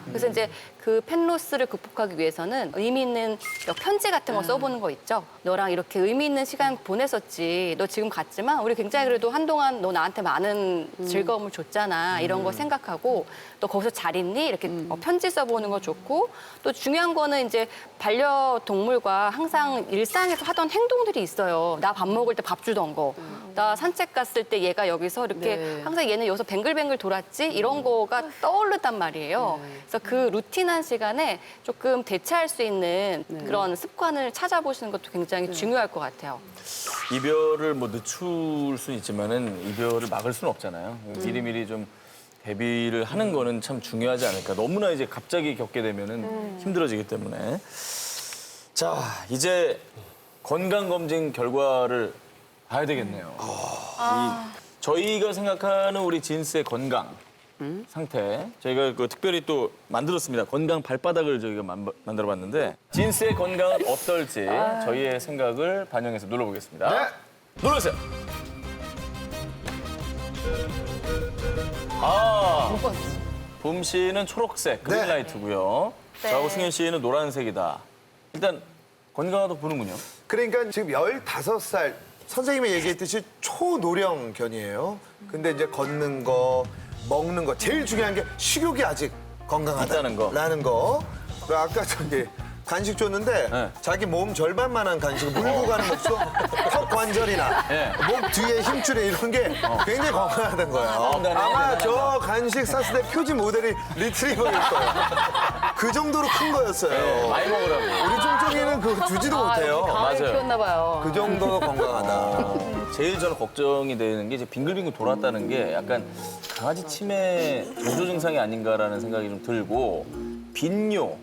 그래서 이제 그 펜로스를 극복하기 위해서는 의미 있는 편지 같은 거 써보는 거 있죠. 너랑 이렇게 의미 있는 시간 보냈었지. 너 지금 갔지만 우리 굉장히 그래도 한동안 너 나한테 많은 즐거움을 줬잖아. 이런 거 생각하고 너 거기서 잘 있니? 이렇게 편지 써보는 거 좋고 또 중요한 거는 이제 반려동물과 항상 일상에서 하던 행동들이 있어요. 나 밥 먹을 때 밥 주던 거. 나 산책 갔을 때 얘가 여기서 이렇게 항상 얘는 여기서 뱅글뱅글 돌았지? 이런 거가 떠오르단 말이에요. 그래서 그 루틴한 시간에 조금 대체할 수 있는 그런 습관을 찾아보시는 것도 굉장히 중요할 것 같아요. 이별을 뭐 늦출 수는 있지만은 이별을 막을 수는 없잖아요. 미리미리 좀 대비를 하는 거는 참 중요하지 않을까. 너무나 이제 갑자기 겪게 되면은 힘들어지기 때문에. 자, 이제 건강검진 결과를 봐야 되겠네요. 저희가 생각하는 우리 진스의 건강 상태, 저희가 그 특별히 또 만들었습니다. 건강 발바닥을 저희가 만들어봤는데 진스의 건강은 어떨지 저희의 생각을 반영해서 눌러보겠습니다. 네. 눌러주세요. 봄 씨는 초록색, 그린라이트고요. 네. 저하고 승현 씨는 노란색이다. 일단 건강하다고 보는군요. 그러니까 지금 15살 선생님이 얘기했듯이 초노령견이에요. 근데 이제 걷는 거, 먹는 거 제일 중요한 게 식욕이 아직 건강하다는 거. 그리고 아까 저기 간식 줬는데 자기 몸 절반만한 간식을 물고 가는 목소 턱 관절이나 목 뒤에 힘줄에 이런 게 굉장히 건강하다는 거예요. 아마 저 간식 샀을 때 표지 모델이 리트리버일 거예요. 그 정도로 큰 거였어요. 많이 먹으라고. 우리 쫑쫑이는 그거 주지도 못해요. 강아지 키웠나 봐요. 그 정도로 건강하다. 제일 저는 걱정이 되는 게 이제 빙글빙글 돌았다는 게 약간 강아지 치매 조조 증상이 아닌가라는 생각이 좀 들고 빈뇨,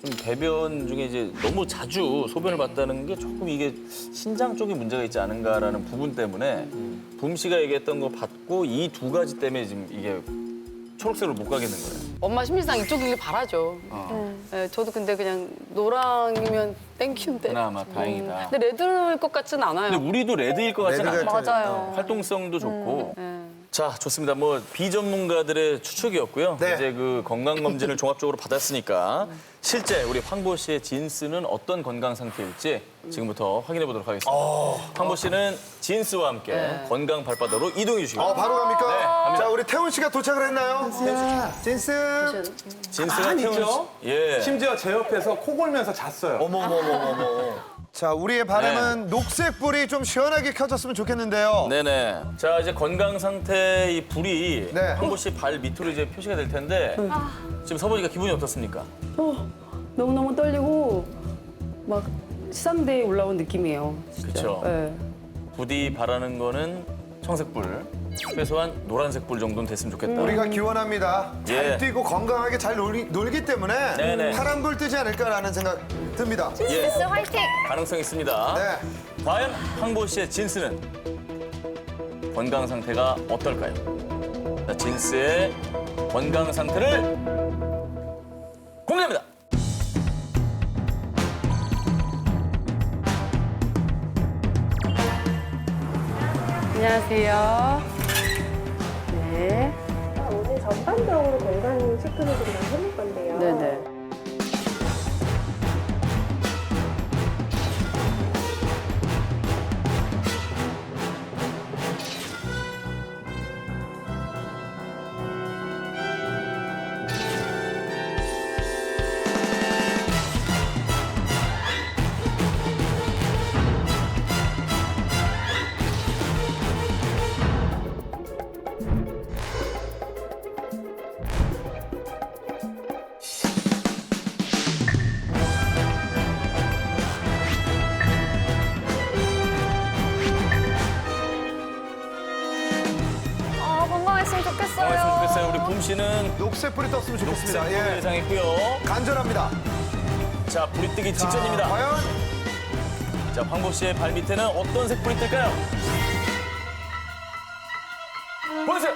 좀 배변 중에 이제 너무 자주 소변을 봤다는 게 조금 이게 신장 쪽에 문제가 있지 않은가라는 부분 때문에 붐 씨가 얘기했던 거 받고 이 두 가지 때문에 지금 이게 초록색으로 못 가겠는 거예요? 엄마 심리상 이쪽이길 바라죠. 네, 저도 근데 그냥 노랑이면 땡큐인데. 그나마 다행이다. 근데 레드일 것 같지는 않아요. 근데 우리도 레드일 것 같지는 않아요. 맞아요. 활동성도 좋고. 자, 좋습니다. 뭐 비전문가들의 추측이었고요. 이제 그 건강 검진을 종합적으로 받았으니까 실제 우리 황보 씨의 진스는 어떤 건강 상태일지 지금부터 확인해 보도록 하겠습니다. 황보 씨는 진스와 함께 건강 발바닥으로 이동해 주시고요. 바로 갑니까? 네, 갑니다. 자, 우리 태훈 씨가 도착을 했나요? 진스. 진스가 가만히 태훈 있죠? 씨. 예. 심지어 제 옆에서 코 골면서 잤어요. 어머머머머머. 자, 우리의 바람은 녹색 불이 좀 시원하게 켜졌으면 좋겠는데요. 네네. 자, 이제 건강 상태 이 불이 황보 씨 발 밑으로 이제 표시가 될 텐데 지금 서보니까 기분이 어떻습니까? 너무너무 떨리고 막 시상대에 올라온 느낌이에요. 그렇죠. 네. 부디 바라는 거는 청색불, 최소한 노란색 불 정도는 됐으면 좋겠다. 우리가 기원합니다. 잘 예. 뛰고 건강하게 잘 놀기 때문에 네네. 파란불 뜨지 않을까라는 생각 듭니다. 예. 화이팅! 가능성 있습니다. 네. 과연 황보 씨의 진스는 건강 상태가 어떨까요? 자, 진스의 건강 상태를 공개합니다. 안녕하세요. 네. 오늘 전반적으로 건강 체크를 좀 해볼 건데요. 네네. 건강했으면 좋겠어요. 건강했으면 좋겠어요. 우리 붐 씨는 녹색 불이 떴으면 좋겠습니다. 녹색 불 예. 예상했고요. 간절합니다. 자, 불이 뜨기 직전입니다. 과연 자, 황보 씨의 발 밑에는 어떤 색불이 뜰까요? 보세요.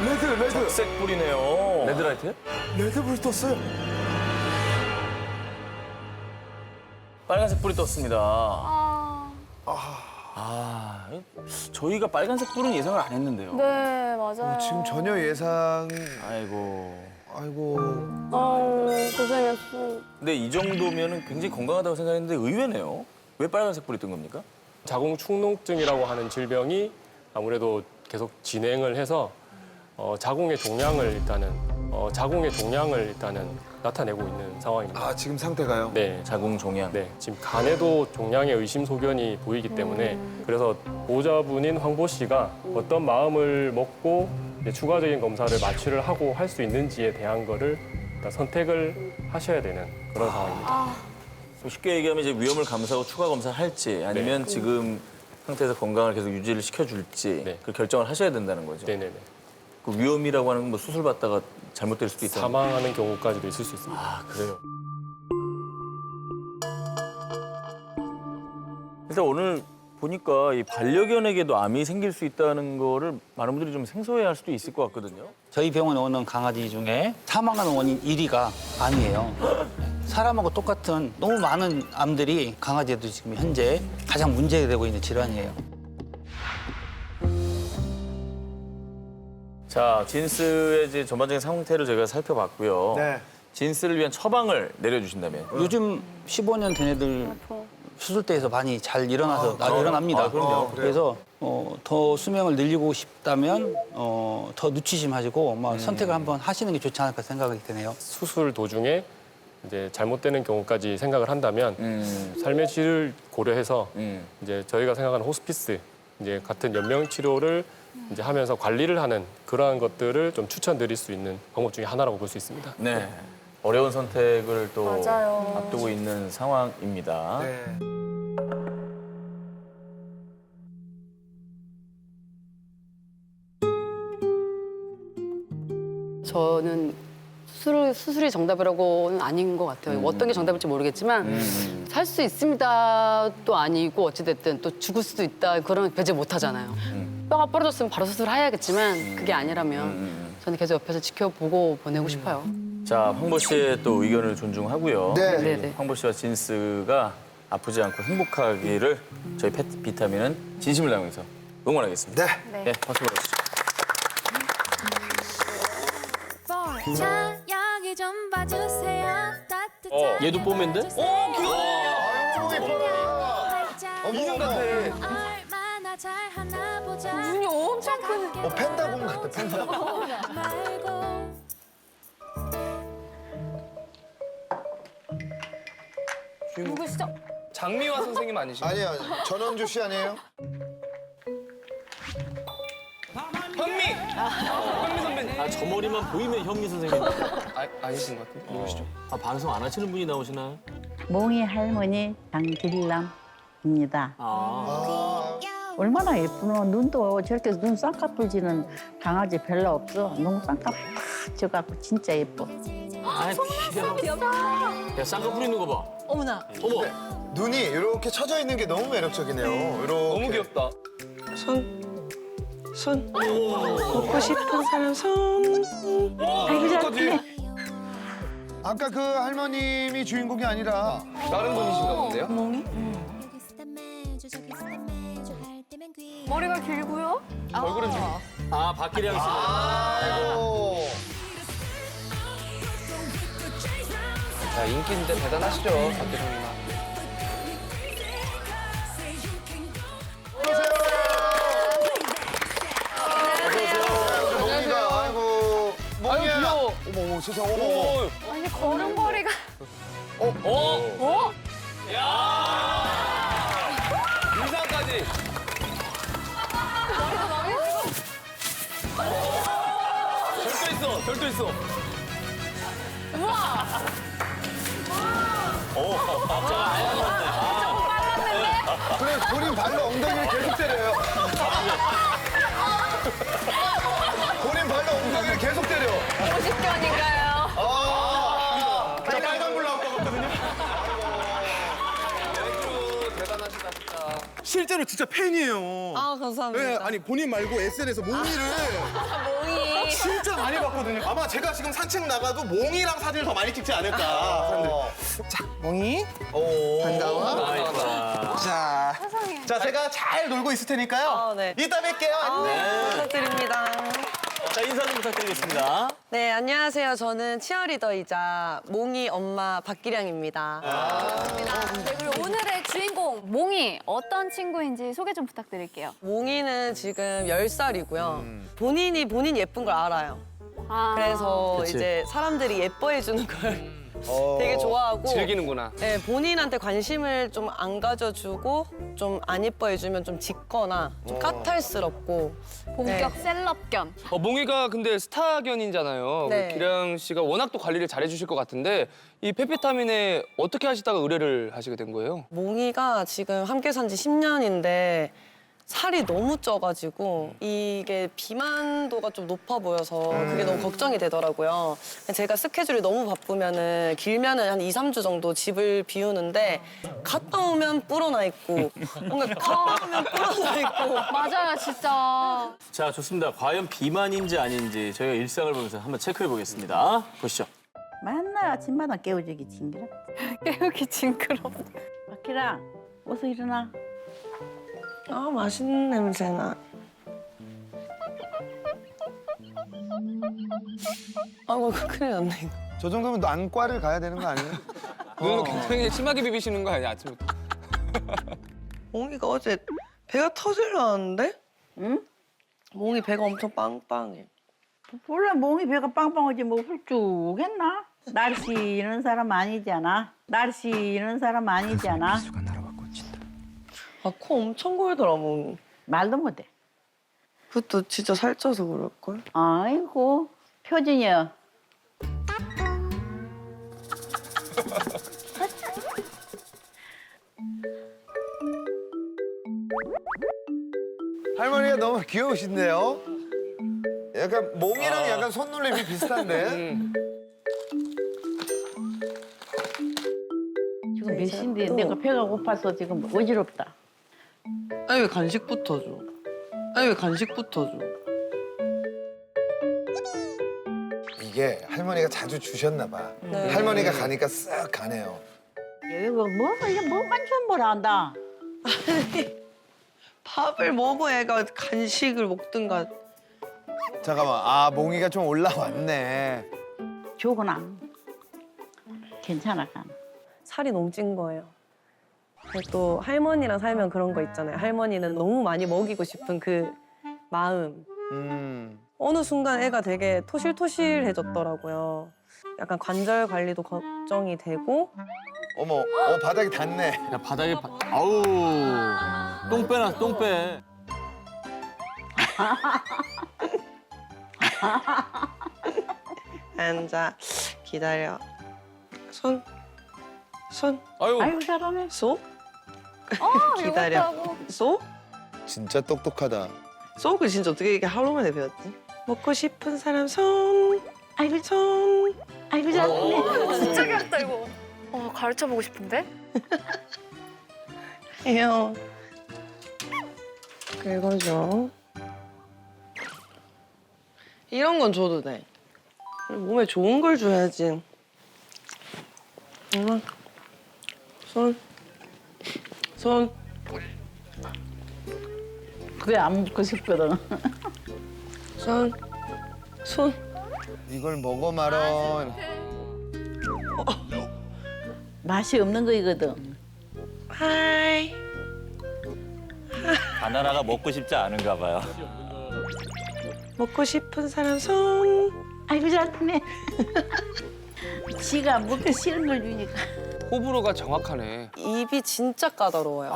레드. 적색 불이네요. 레드라이트요? 레드불 떴어요. 빨간색 불이 떴습니다. 저희가 빨간색 불은 예상을 안 했는데요. 네, 맞아요. 지금 전혀 예상. 아이고. 고생했어. 근데 이 정도면은 굉장히 건강하다고 생각했는데 의외네요. 왜 빨간색 불이 뜬 겁니까? 자궁축농증이라고 하는 질병이 아무래도 계속 진행을 해서 자궁의 종양을 일단은 나타내고 있는 상황입니다. 아, 지금 상태가요? 네. 자궁 종양. 네. 지금 간에도 종양의 의심 소견이 보이기 때문에 그래서 보호자분인 황보 씨가 어떤 마음을 먹고 이제 추가적인 검사를 마취를 하고 할 수 있는지에 대한 거를 일단 선택을 하셔야 되는 그런 상황입니다. 쉽게 얘기하면 이제 위험을 감수하고 추가 검사를 할지 아니면 지금 상태에서 건강을 계속 유지를 시켜줄지 그 결정을 하셔야 된다는 거죠. 네네네. 그 위험이라고 하는 건 뭐 수술 받다가 잘못될 수도 있다. 사망하는 경우까지도 있을 수 있습니다. 아, 그래요? 일단 오늘 보니까 이 반려견에게도 암이 생길 수 있다는 거를 많은 분들이 좀 생소해할 수도 있을 것 같거든요. 저희 병원에 오는 강아지 중에 사망하는 원인 1위가 암이에요. 사람하고 똑같은 너무 많은 암들이 강아지에도 지금 현재 가장 문제가 되고 있는 질환이에요. 자, 진스의 이제 전반적인 상태를 저희가 살펴봤고요. 네. 진스를 위한 처방을 내려주신다면? 요즘 15년 된 애들 수술대에서 많이 잘 일어나서 일어납니다. 그럼요. 그래서 더 수명을 늘리고 싶다면 더 누치심하시고 선택을 한번 하시는 게 좋지 않을까 생각이 드네요. 수술 도중에 이제 잘못되는 경우까지 생각을 한다면 삶의 질을 고려해서 이제 저희가 생각하는 호스피스 이제 같은 연명 치료를 이제 하면서 관리를 하는 그러한 것들을 좀 추천드릴 수 있는 방법 중에 하나라고 볼 수 있습니다. 네. 어려운 선택을 또 맞아요. 앞두고 있는 상황입니다. 네. 저는 수술이 정답이라고는 아닌 것 같아요. 어떤 게 정답일지 모르겠지만 살 수 있습니다도 아니고 어찌됐든 또 죽을 수도 있다 그러면 배제 못 하잖아요. 뼈가 부러졌으면 바로 수술해야겠지만 그게 아니라면 저는 계속 옆에서 지켜보고 보내고 싶어요. 자, 황보 씨의 또 의견을 존중하고요. 네. 네네. 황보 씨와 진스가 아프지 않고 행복하기를 저희 비타민은 진심을 다하면서 응원하겠습니다. 네. 네, 박수 보내주시죠. 자 여기 좀 봐주세요. 따뜻한 얘도 뽀맨데? 아이고 예뻐라. 인형 같아. 얼마나 잘하나 보자. 눈이 엄청 크네. 펜다곤 같다 펜다곤. 말고 누구시죠? 장미화 선생님 아니신가요? 아니요 전원주 씨 아니에요? 현미! 현미 선배님. 아, 저 머리만 보이면 현미 선생님. 아니신 것 같은데? 누구시죠? 아, 방송 안 하시는 분이 나오시나요? 몽이 할머니 장길남입니다. 얼마나 예쁘노. 눈도 저렇게 눈 쌍꺼풀 지는 강아지 별로 없어. 너무 쌍꺼풀 팍 져갖고 진짜 예뻐. 아, 귀여워. 야, 쌍꺼풀 있는 거 봐. 어머나. 어머. 눈이 이렇게 쳐져 있는 게 너무 매력적이네요. 이렇게. 너무 귀엽다. 손. 먹고 싶은 사람 손. 아이고 잘해. 아까 그 할머님이 주인공이 아니라 다른 분이신가 본데요? 몽이? 머리가 길고요. 얼굴은 좀. 아, 박기량 씨. 아이고. 자, 인기 진짜 대단하시죠, 박대성님아. 몽이가 아이고 몽이야. 귀여워. 어머 세상 어머. 아니 걸음걸이가. 어? 야! 인사까지. 별도 있어. 우와. 박자가 아예 안 맞네. 그래 본인 발로 엉덩이를 계속 때려요. 본인 발로 엉덩이를 계속 때려. 50견인가요? 자 빨간 불 나올 것 같거든요. 대단하시다, 진짜. 실제로 진짜 팬이에요. 아 감사합니다. 네, 아니 본인 말고 SNS에서 몽이를 몽이. 진짜 많이 봤거든요. 아마 제가 지금 산책 나가도 몽이랑 사진을 더 많이 찍지 않을까. 사람들. 자, 몽이. 반가워. 자, 자 제가 잘 놀고 있을 테니까요. 네. 이따 뵐게요. 안녕. 부탁드립니다. 자, 인사 좀 부탁드리겠습니다. 네, 안녕하세요. 저는 치어리더이자 몽이 엄마 박기량입니다. 네, 그리고 오늘의 주인공 몽이 어떤 친구인지 소개 좀 부탁드릴게요. 몽이는 지금 10살이고요. 본인이 본인 예쁜 걸 알아요. 그래서 그치. 이제 사람들이 예뻐해주는 걸 되게 좋아하고 즐기는구나. 네, 본인한테 관심을 좀 안 가져주고 좀 안 예뻐해주면 좀 짖거나 좀 까탈스럽고 본격 셀럽견. 몽이가 근데 스타견이잖아요. 네. 기량 씨가 워낙 또 관리를 잘해주실 것 같은데 이 페피타민에 어떻게 하시다가 의뢰를 하시게 된 거예요? 몽이가 지금 함께 산 지 10년인데 살이 너무 쪄가지고 이게 비만도가 좀 높아 보여서 그게 너무 걱정이 되더라고요. 제가 스케줄이 너무 바쁘면은 길면은 한 2, 3주 정도 집을 비우는데 갔다 오면 불어나 있고 뭔가 갔다 오면 불어나 있고 맞아요, 진짜. 자, 좋습니다. 과연 비만인지 아닌지 저희가 일상을 보면서 한번 체크해 보겠습니다. 보시죠. 맨날 아침마다 깨우지기 징그럽. 깨우기 징그럽. 박기랑 어서 일어나. 아 맛있는 냄새나. 아이고 큰일 났네 이거. 저 정도면 안과를 가야 되는 거 아니에요? 눈을 굉장히 심하게 비비시는 거 아니야, 아침부터? 몽이가 어제 배가 터질라는데? 응? 몽이 배가 엄청 빵빵해. 몰라 몽이 배가 빵빵하지 뭐 훌쭉했나? 날씨 이런 사람 아니잖아. 날씨 이런 사람 아니잖아. 아 코 엄청 골더라 몽이. 말도 못해. 그것도 진짜 살쪄서 그럴걸? 아이고 표준이야. 할머니가 너무 귀여우신데요? 약간 몽이랑 약간 손놀림이 비슷한데? 몇 시인데 내가 배가 고파서 지금 어지럽다. 아니 왜 간식부터 줘? 아니 왜 간식부터 줘? 이게 할머니가 자주 주셨나 봐. 네. 할머니가 가니까 쓱 가네요. 이거 이게 뭐만 좀 뭘 안다. 밥을 먹어 애가 간식을 먹든가. 잠깐만, 아 몽이가 좀 올라왔네. 좋구나. 괜찮아. 살이 너무 찐 거예요. 근데 또 할머니랑 살면 그런 거 있잖아요. 할머니는 너무 많이 먹이고 싶은 그 마음. 어느 순간 애가 되게 토실토실해졌더라고요. 약간 관절 관리도 걱정이 되고. 어머, 바닥이 닿네. 야 바닥에 아우 똥 빼나 똥 빼. 앉아 기다려. 손. 아이고 잘하네. 소. 기다려. 소. 진짜 똑똑하다. 소그 진짜 어떻게 이렇게 하루 만에 배웠지? 먹고 싶은 사람 손. 아이고 손. 아이고 잘하네. 진짜 귀엽다 이거. 가르쳐 보고 싶은데? 해요. 긁어줘. 이런 건 줘도 돼. 몸에 좋은 걸 줘야지. 엄마. 손. 그게 안 먹고 싶거든. 손. 이걸 먹어 말어. 맛이 없는 거이거든. 하이. 바나나가 먹고 싶지 않은가 봐요. 먹고 싶은 사람 손. 아이고 잘하네. 지가 먹기 싫은 걸 주니까. 호불호가 정확하네. 입이 진짜 까다로워요.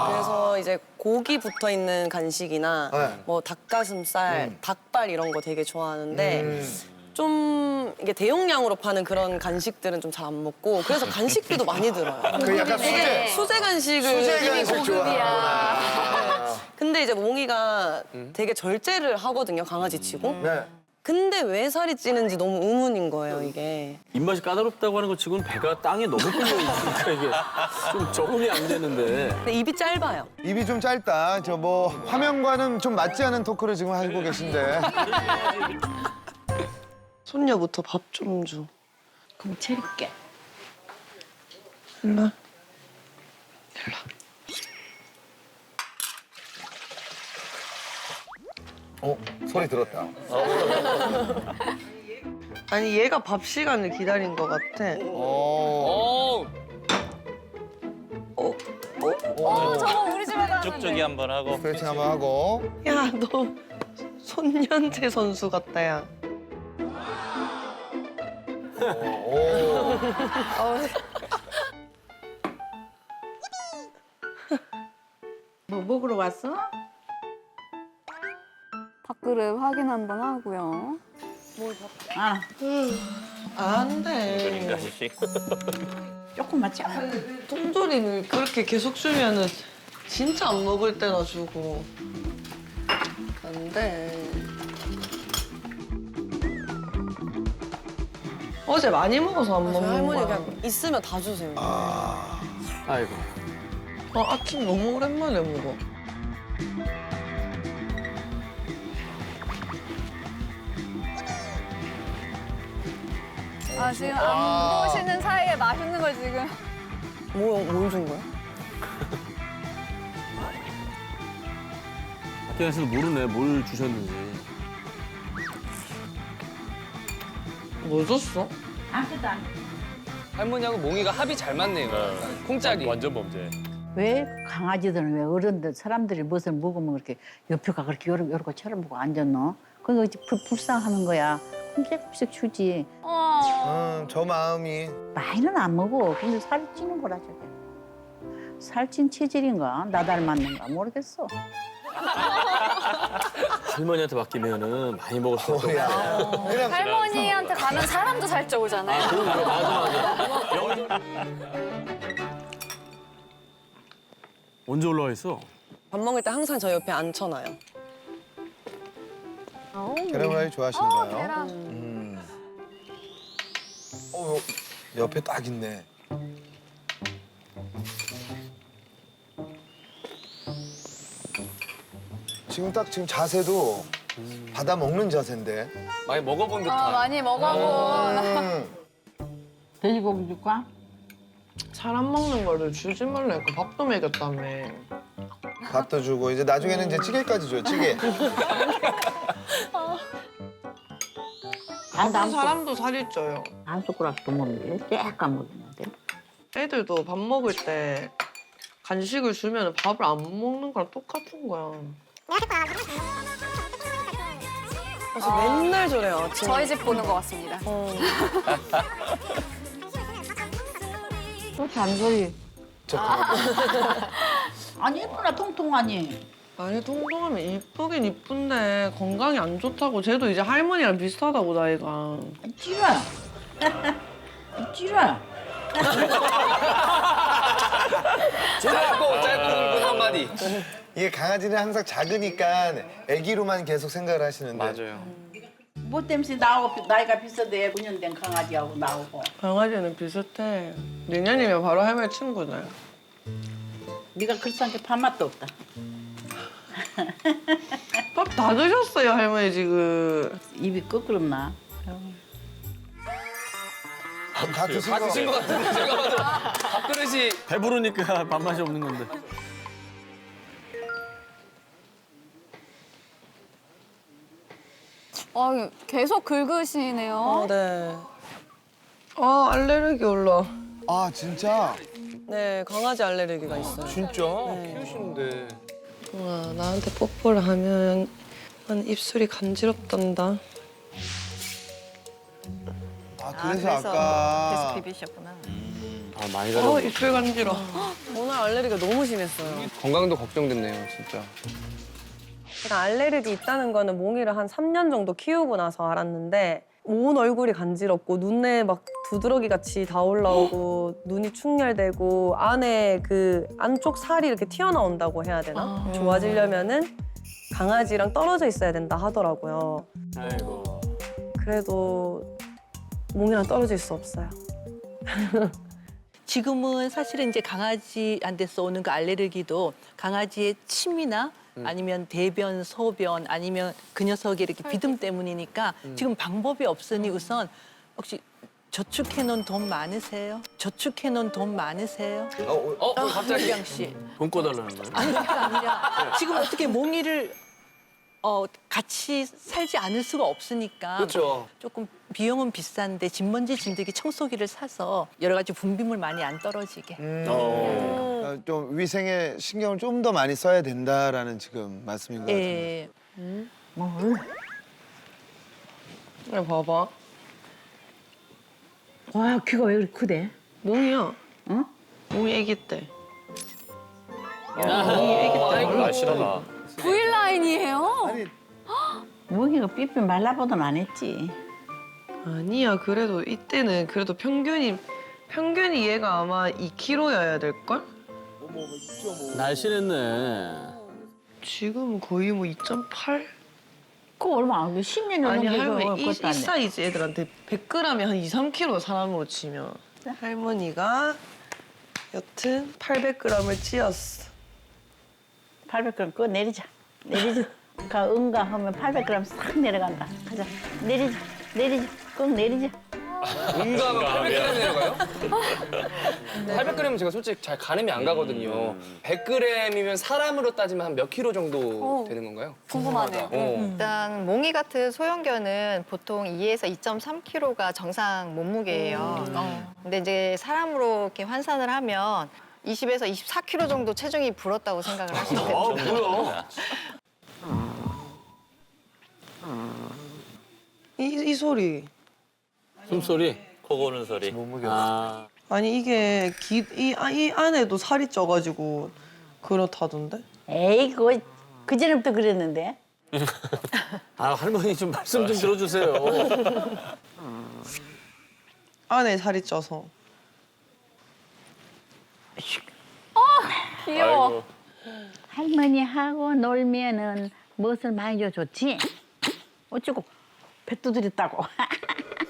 그래서 이제 고기 붙어 있는 간식이나 뭐 닭가슴살, 닭발 이런 거 되게 좋아하는데 좀 이게 대용량으로 파는 그런 간식들은 좀 잘 안 먹고 그래서 간식비도 많이 들어요. 그 약간 되게 수제 간식을 수제 간식 좋아하는구나. 근데 이제 몽이가 되게 절제를 하거든요, 강아지 치고. 네. 근데 왜 살이 찌는지 너무 의문인 거예요, 이게. 입맛이 까다롭다고 하는 것 치고는 배가 땅에 너무 끌려 있으니까 이게 좀 적응이 안 되는데. 근데 입이 짧아요. 입이 좀 짧다. 저 뭐 화면과는 좀 맞지 않은 토크를 지금 하고 계신데. 손녀부터 밥 좀 줘. 그럼 차릴게. 일로. 소리 들었다. 아니 얘가 밥 시간을 기다린 것 같아. 저거 우리 집에 가는데. 쪽쪽이 한번 하고. 스트레칭 한번 하고. 야, 너 손연재 선수 같다, 야. 뭐 먹으러 왔어? 밥그릇 확인 한번 하고요. 아, 안 돼. 간식. 조금만 짜. 통조림을 그렇게 계속 주면은 진짜 안 먹을 때나 주고. 안 돼. 어제 많이 먹어서 안 먹는 할머니 거야. 그냥 있으면 다 주세요. 아이고. 아침 너무 오랜만에 먹어. 지금 안 보시는 사이에 맛있는 걸 지금. 뭘 준 거야? 학교에서도 모르네 뭘 주셨는지. 뭐 줬어? 아무것도 안. 할머니하고 몽이가 합이 잘 맞네요. 약간 콩짝이. 완전 범죄. 왜 강아지들은 왜 어른들 사람들이 무엇을 먹으면 그렇게 옆에가 그렇게 요렇게 쳐다보고 앉았노? 그거 이제 불쌍하는 거야. 꼼짝꼼짝 주지. 저 마음이. 많이는 안 먹어. 근데 살이 찌는 거라 저게. 살찐 체질인가? 나 닮았는가? 모르겠어. 할머니한테 맡기면은 많이 먹을 수 없어. 할머니한테 가면 사람도 살쪄오잖아요. 언제 올라와 있어? 밥 먹을 때 항상 저 옆에 앉혀놔요. 계란 후라이 좋아하시나 봐요. 옆에 딱 있네. 지금 딱 지금 자세도 받아 먹는 자세인데. 많이 먹어본 듯한. 많이 먹어본. 돼지고기 줄까? 잘 안 먹는 거를 주지 말라니까 밥도 먹였다며. 밥도 주고 이제 나중에는 이제 찌개까지 줘요. 찌개. 어떤 사람도 살이 쪄요. 한 숟가락도 먹는데 약간 먹는데. 애들도 밥 먹을 때 간식을 주면 밥을 안 먹는 거랑 똑같은 거야. 그래서 맨날 저래요. 저희 집 보는 것 같습니다. 또 잔소리. 아니 예쁘나 통통하니. 아니 통통하면 이쁘긴 이쁜데 건강이 안 좋다고. 쟤도 이제 할머니랑 비슷하다고 나이가. 찌라. 찌라. 짧고 한마디. 이게 강아지는 항상 작으니까 애기로만 계속 생각을 하시는데. 맞아요. 뭐 때문에 나하고 나이가 비슷해 9년 된 강아지하고 나오고. 강아지는 비슷해. 내년이면 바로 할머니 친구네. 네가 그렇게 밥맛도 없다. 밥 다 드셨어요 할머니 지금. 입이 끄끄럽나? 다 드신 것 같은데 제가 봐도 밥그릇이 배부르니까 밥맛이 없는 건데. 계속 긁으시네요. 네. 아 알레르기 올라. 아 진짜? 네 강아지 알레르기가 있어요. 진짜 키우시는데. 와 나한테 뽀뽀를 하면 난 입술이 간지럽단다. 아 그래서 아까. 비비셨구나. 아 많이 입술 간지러. 오늘 알레르기가 너무 심했어요. 건강도 걱정됐네요 진짜. 제가 알레르기 있다는 거는 몽이를 한 3년 정도 키우고 나서 알았는데 온 얼굴이 간지럽고 눈에 막 두드러기 같이 다 올라오고 눈이 충혈되고 안에 그 안쪽 살이 이렇게 튀어나온다고 해야 되나? 좋아지려면은 강아지랑 떨어져 있어야 된다 하더라고요. 아이고. 그래도 몽이랑 떨어질 수 없어요. 지금은 사실은 이제 강아지한테서 오는 그 알레르기도 강아지의 침이나 아니면 대변, 소변 아니면 그 녀석의 이렇게 비듬 때문이니까 지금 방법이 없으니 우선 혹시 저축해놓은 돈 많으세요? 저축해놓은 돈 많으세요? 갑자기 양 씨. 돈 꺼달라는 거예요? 아니 그게 아니라 지금 어떻게 몽이를 같이 살지 않을 수가 없으니까 그렇죠. 조금 비용은 비싼데 집먼지 진드기 청소기를 사서 여러 가지 분비물 많이 안 떨어지게. 좀 위생에 신경을 좀 더 많이 써야 된다라는 지금 말씀인 것 같은데. 예. 뭘? 그래 봐봐. 와 귀가 왜 이렇게 크대? 몽이야. 응? 몽이 애기 때. 몽이 애기 때. 날씬하다. V라인이에요? 몽이가 삐삐 말라보던 안 했지. 아니야 그래도 이때는 그래도 평균이 얘가 아마 2kg여야 될걸? 날씬했네. 지금 거의 뭐 2.8? 그거 얼마 안 돼. 10년 아니 넘게 할머니 그것도 이 안 돼. 사이즈 애들한테 100g이 한 2, 3kg 사람으로 치면 할머니가 여튼 800g을 찌었어. 800g 그거 내리자. 내리자. 가 응가 하면 800g 싹 내려간다. 가자. 내리자. 내리자. 꼭 내리자. 응가하면 800g 내려가요? 800g은 제가 솔직히 잘 가늠이 안 가거든요. 100g이면 사람으로 따지면 한 몇 킬로 정도 되는 건가요? 궁금하네요. 일단 몽이 같은 소형견은 보통 2에서 2.3kg가 정상 몸무게예요. 근데 이제 사람으로 이렇게 환산을 하면 20에서 24kg 정도 체중이 불었다고 생각을 하시면 돼요. 뭐야? 이 소리. 숨소리, 코 고는 소리. 아. 아니 이게 이 안에도 살이 쪄가지고 그렇다던데? 에이 그거 그전부터 그랬는데. 아 할머니 좀 말씀 좀 들어주세요. 안에 살이 쪄서. 귀여워. 아이고. 할머니하고 놀면은 무엇을 많이 줘 좋지? 어쩌고 배 두드렸다고.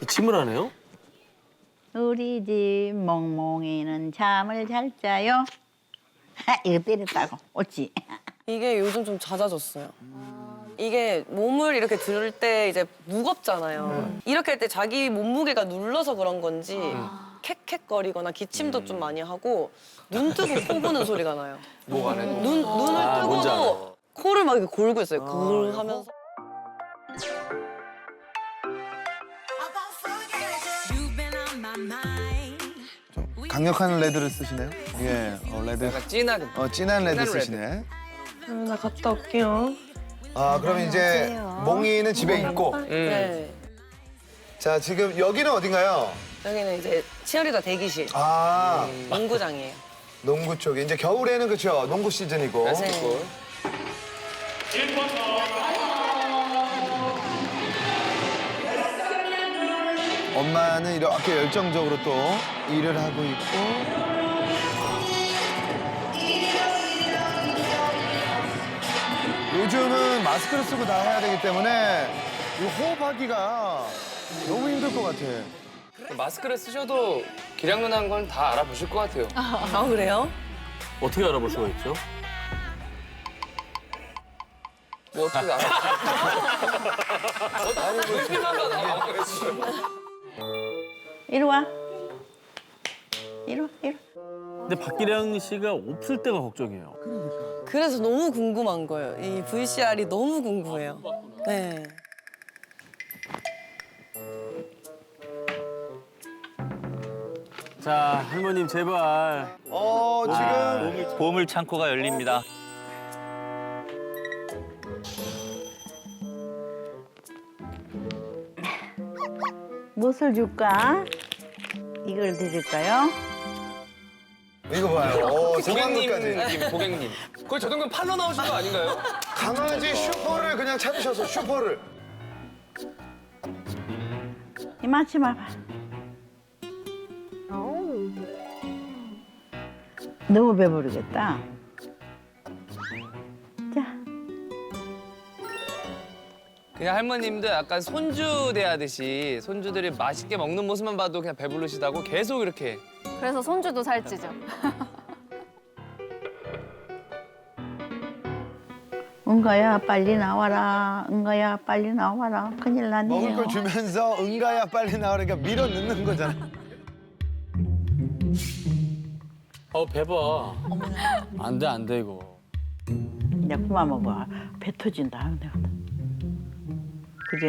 침을 하네요? 우리 집 멍멍이는 잠을 잘 자요. 이거 때렸다고. 어찌? 이게 요즘 좀 잦아졌어요. 이게 몸을 이렇게 들 때 이제 무겁잖아요. 이렇게 할 때 자기 몸무게가 눌러서 그런 건지 캑캑거리거나 기침도 좀 많이 하고 눈 뜨고 코 고는 소리가 나요. 뭐가 나? 눈을 뭔지 알아. 뜨고도 코를 막 이렇게 골고 있어요. 굴 하면서. 강력한 레드를 쓰시네요. 예, 레드. 약간 진하게. 진한 레드 진한 쓰시네. 나 갔다 올게요. 아, 그럼 이제 몽이는 집에 있고. 네. 자, 지금 여기는 어딘가요? 여기는 이제 치어리더 대기실. 아, 농구장이에요. 농구 쪽에. 이제 겨울에는 그렇죠. 농구 시즌이고. 네. 엄마는 이렇게 열정적으로 또 일을 하고 있고. 요즘은 마스크를 쓰고 다 해야 되기 때문에 이 호흡하기가 너무 힘들 것 같아. 마스크를 쓰셔도 기량눈한 건 다 알아보실 것 같아요. 아, 그래요? 어떻게 알아볼 수가 있죠? 뭐 어떻게 알아? 아니 뭐 필요하다. 이리 와. 이리 와, 이리 와. 근데 박기량 씨가 없을 때가 걱정이에요. 그래서 너무 궁금한 거예요. 이 VCR이 너무 궁금해요. 네. 자, 할머님 제발. 지금 보물 창고가 열립니다. 무엇을 줄까? 이걸 드릴까요? 이거 봐요. 고객님 상황까지. 느낌, 고객님. 거의 저 정도면 팔로 나오신 거 아닌가요? 강아지 슈퍼를 그냥 찾으셔서 슈퍼를. 이만치 봐봐. 너무 배부르겠다. 그냥 할머님도 약간 손주 대하듯이 손주들이 맛있게 먹는 모습만 봐도 그냥 배부르시다고 계속 이렇게. 그래서 손주도 살찌죠. 은가야 빨리 나와라. 은가야 빨리 나와라. 큰일 났네요. 먹을 걸 주면서 은가야 빨리 나오니까 밀어 넣는 거잖아. 배봐. 안 돼 이거. 이제 그만 먹어. 배 터진다. 내가. 그지?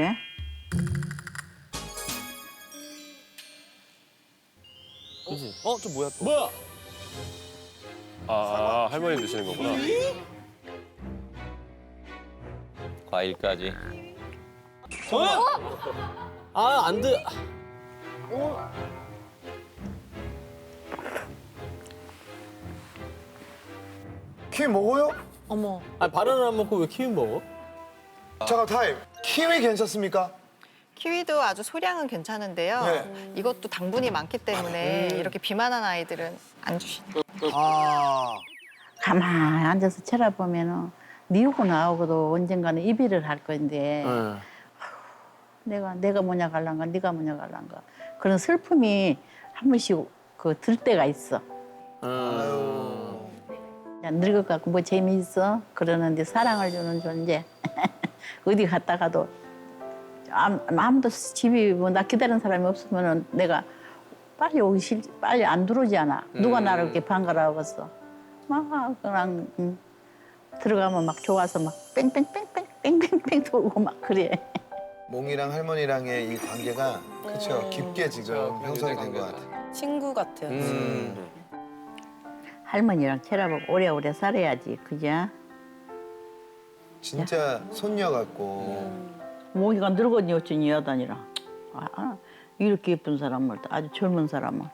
그지? 저 뭐야 또? 뭐야? 아, 할머니 드시는 거구나. 과일까지. 안 돼. 키위 먹어요? 어머. 바나나 안 먹고 왜 키위 먹어? 잠깐 타임. 키위 괜찮습니까? 키위도 아주 소량은 괜찮은데요. 네. 이것도 당분이 많기 때문에 이렇게 비만한 아이들은 안 주시네요. 가만히 앉아서 쳐다보면은 니우고 나하고도 언젠가는 이별을 할 건데 내가 뭐냐 갈란가 네가 뭐냐 갈란가 그런 슬픔이 한 번씩 들 때가 있어. 야, 늙어갖고 뭐 재미있어? 그러는데 사랑을 주는 존재. 어디 갔다가도 아무도 집이 뭐 나 기다리는 사람이 없으면은 내가 빨리 오기 빨리 안 들어오지 않아. 누가 나를 이렇게 반가워하겠어. 막 그냥 들어가면 막 좋아서 막 뺑뺑뺑뺑뺑뺑뺑 돌고 막 그래. 몽이랑 할머니랑의 이 관계가 그렇죠 깊게 지금 형성이 된 것 같아. 친구 같아요. 할머니랑 쳐다보고 오래오래 살아야지, 그죠? 진짜 손녀 같고. 몽이가 늙었니 어쩌니 여다니라. 이렇게 예쁜 사람을 아주 젊은 사람을.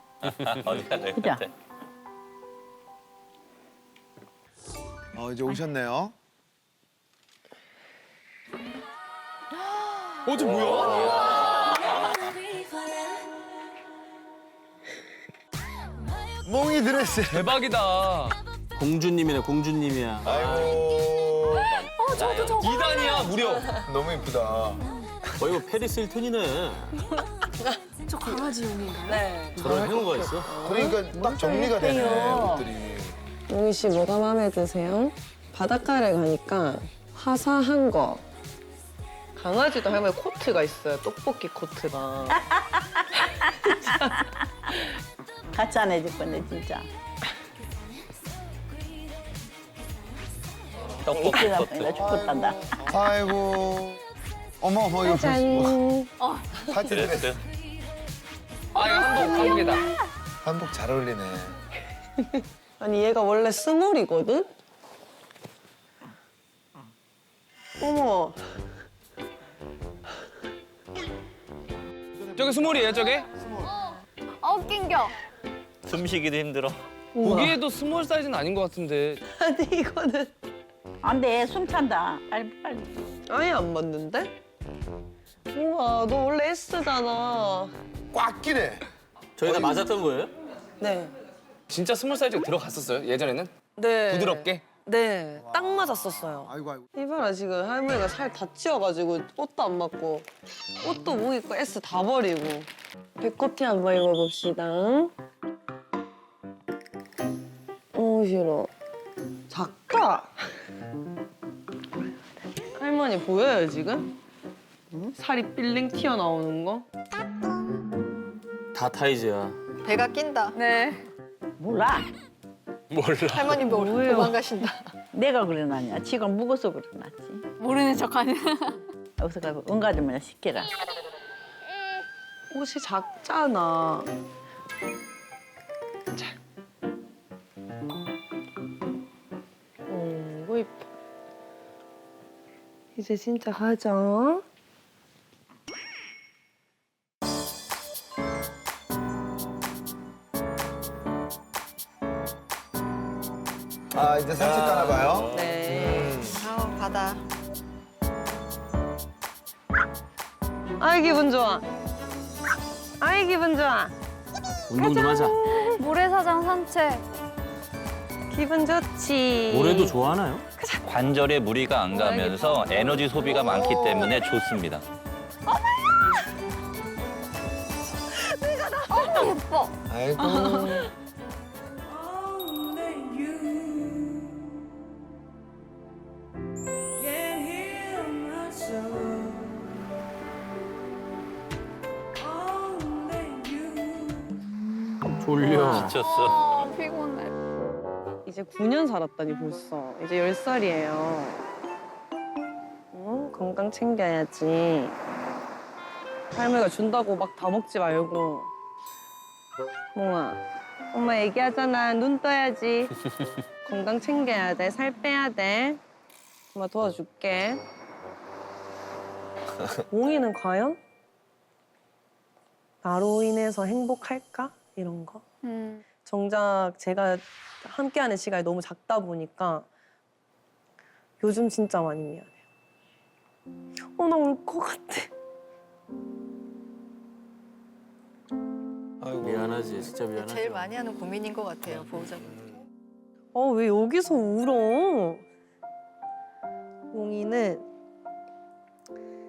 그죠? 이제 오셨네요. 저 뭐야? 몽이 드레스. 대박이다. 공주님이네, 공주님이야. 아이고. 저도 저거. 2단이야 무려. 너무 이쁘다. 거의 뭐 페리스 힐튼이네. 저 강아지용인가요? 네. 저런 행운가 있어? 그러니까 딱 정리가 되네 옷들이. 몽이 씨 뭐가 마음에 드세요? 바닷가를 가니까 화사한 거. 강아지도 할머니 코트가 있어요. 떡볶이 코트가. 같이 안 해줄 건데 진짜. 떡볶이 내가 코트. 죽겠단다. 아이고. 어머 어머 이거 짠. 파티 드레스. 아 이거 한복이다. 한복 잘 어울리네. 아니 얘가 원래 스몰이거든? 어머. 저게 스몰이에요 저게? 낑겨. 숨쉬기도 힘들어. 보기에도 스몰 사이즈는 아닌 것 같은데. 아니 이거는 안 돼, 숨 찬다. 빨리 빨리. 아예 안 맞는데? 우와 너 원래 S잖아. 꽉 끼네. 저희 다 맞았던 거예요? 네. 진짜 스몰 사이즈가 들어갔었어요 예전에는? 네. 부드럽게? 네. 딱 맞았었어요. 아이고 아이고. 이봐라 지금 할머니가 살 다 찌워가지고 옷도 안 맞고 옷도 목 입고 S 다 버리고. 배꼽티 한번 입어봅시다. 싫어. 작다. 할머니 보여요 지금? 살이 빌링 튀어나오는 거? 다 타이즈야. 배가 낀다. 네. 몰라. 몰라. 할머니 뭐예요? 도망가신다. 내가 그러나냐. 지가 묵어서 그러나지. 모르는 척하는. 여기서 가고 응가 좀 시켜라. 옷이 작잖아. 이거 이뻐. 이제 진짜 가자. 아 이제 산책 가나 봐요. 네. 바다. 아이 기분 좋아. 아이 기분 좋아. 운동 좀 하자. 모래사장 산책. 기분 좋지. 모래도 좋아하나요? 관절에 무리가 안 가면서 에너지 소비가 많기 때문에 좋습니다. 예뻐. 아이고. 졸려. 지쳤어. 피곤해. 이제 9년 살았다니 벌써. 이제 10살이에요. 건강 챙겨야지. 할머니가 준다고 막 다 먹지 말고. 몽아, 엄마 얘기하잖아. 눈 떠야지. 건강 챙겨야 돼. 살 빼야 돼. 엄마 도와줄게. 몽이는 과연 나로 인해서 행복할까? 이런 거. 정작 제가 함께하는 시간이 너무 작다 보니까 요즘 진짜 많이 미안해요. 나 울 것 같아. 아이고. 미안하지, 진짜 미안하지. 제일 많이 하는 고민인 것 같아요, 보호자분. 왜 여기서 울어? 몽이는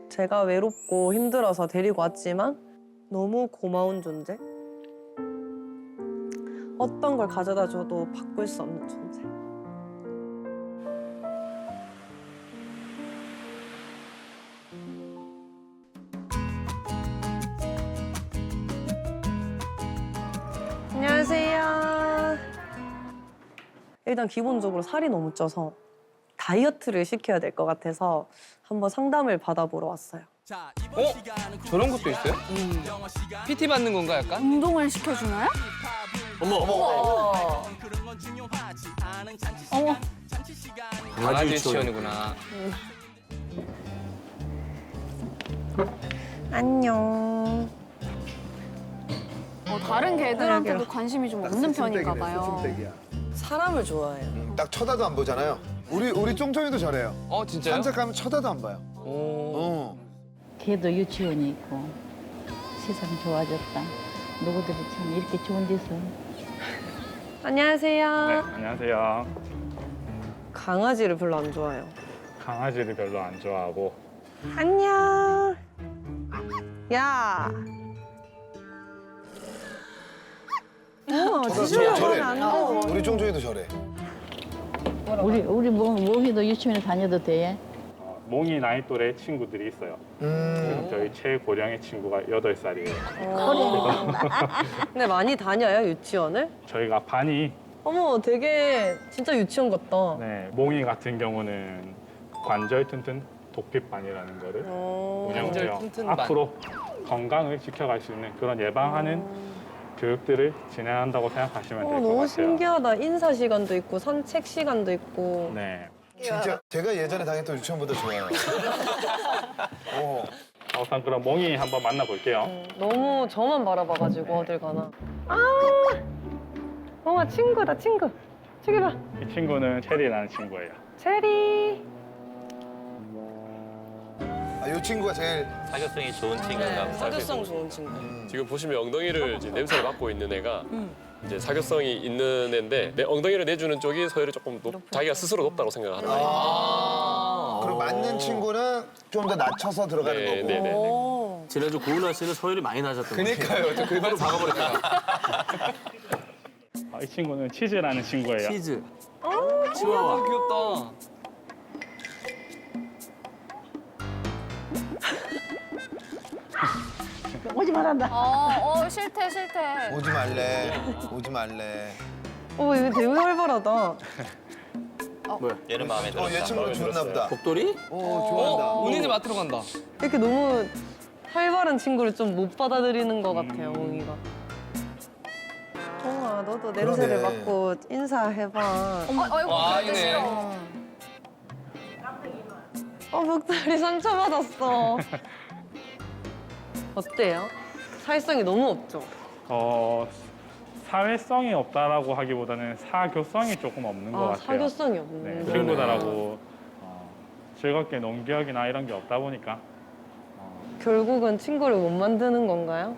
제가 외롭고 힘들어서 데리고 왔지만 너무 고마운 존재? 어떤 걸 가져다 줘도 바꿀 수 없는 존재. 안녕하세요. 일단 기본적으로 살이 너무 쪄서 다이어트를 시켜야 될 것 같아서 한번 상담을 받아보러 왔어요. 저런 것도 있어요? PT 받는 건가 약간? 운동을 시켜주나요? 어머 어머. 어머. 강아지 유치원이구나. 안녕. 다른 개들한테도 관심이 좀 없는 편인가 봐요. 손빼기야. 사람을 좋아해요. 딱 쳐다도 안 보잖아요. 우리 쫑쫑이도 저래요. 진짜요? 산책하면 쳐다도 안 봐요. 걔도 유치원이 있고 세상 좋아졌다. 누구들이 참 이렇게 좋은 데서. 안녕하세요. 네, 안녕하세요. 강아지를 별로 안 좋아해요. 강아지를 별로 안 좋아하고. 안녕. 야. 저래. 안 돼. 우리 쫑쫑이도 저래. 우리 모기도 유치원에 다녀도 돼? 몽이 나이 또래 친구들이 있어요. 지금 저희 최고령의 친구가 8살이에요. 근데 많이 다녀요, 유치원을? 저희가 반이 어머, 되게 진짜 유치원 같다. 네, 몽이 같은 경우는 관절 튼튼 도피반이라는 거를 관절 운영해요. 튼튼 반. 앞으로 건강을 지켜갈 수 있는 그런 예방하는 교육들을 진행한다고 생각하시면 될 것 너무 같아요. 신기하다. 인사 시간도 있고 산책 시간도 있고. 네. 진짜 제가 예전에 다녔던 유치원보다 좋아요. 우선 그럼 몽이 한번 만나볼게요. 너무 저만 바라봐가지고 어딜 가나. 아, 몽아 친구다 친구. 저기 봐. 이 친구는 체리라는 친구예요. 체리. 이 친구가 제일 사교성이 좋은 친구인가 보다. 사교성 좋은 친구. 지금 보시면 엉덩이를 이제 냄새를 맡고 있는 애가 이제 사교성이 있는 애인데 내 엉덩이를 내주는 쪽이 서열이 조금 자기가 스스로 높다고 생각을 하는 거예요. 그리고 맞는 친구는 좀 더 낮춰서 들어가는 거고. 네네네. 지난주 고은아 씨는 서열이 많이 낮았던 것 같아요. 그니까요. 그 바로 박아버렸다. 이 친구는 치즈라는 친구예요. 치즈. 치와와. 귀엽다. 오지 말란다. 싫대. 오지 말래. 오지 말래. 이거 되게 활발하다. 뭐야? 얘는 마음에 들었다. 얘 친구 좋나 보다. 복돌이? 좋아한다. 운이지 맡으러 간다. 이렇게 너무 활발한 친구를 좀 못 받아들이는 것 같아요, 몽이가. 동아, 너도 냄새를 그러네. 맡고 인사해봐. 아이고, 아니네. 싫어. 목도리 상처받았어. 어때요? 사회성이 너무 없죠? 사회성이 없다라고 하기보다는 사교성이 조금 없는 것 같아요. 사교성이 없는. 네, 친구들하고 즐겁게 논 기억이나 이런 게 없다 보니까 결국은 친구를 못 만드는 건가요?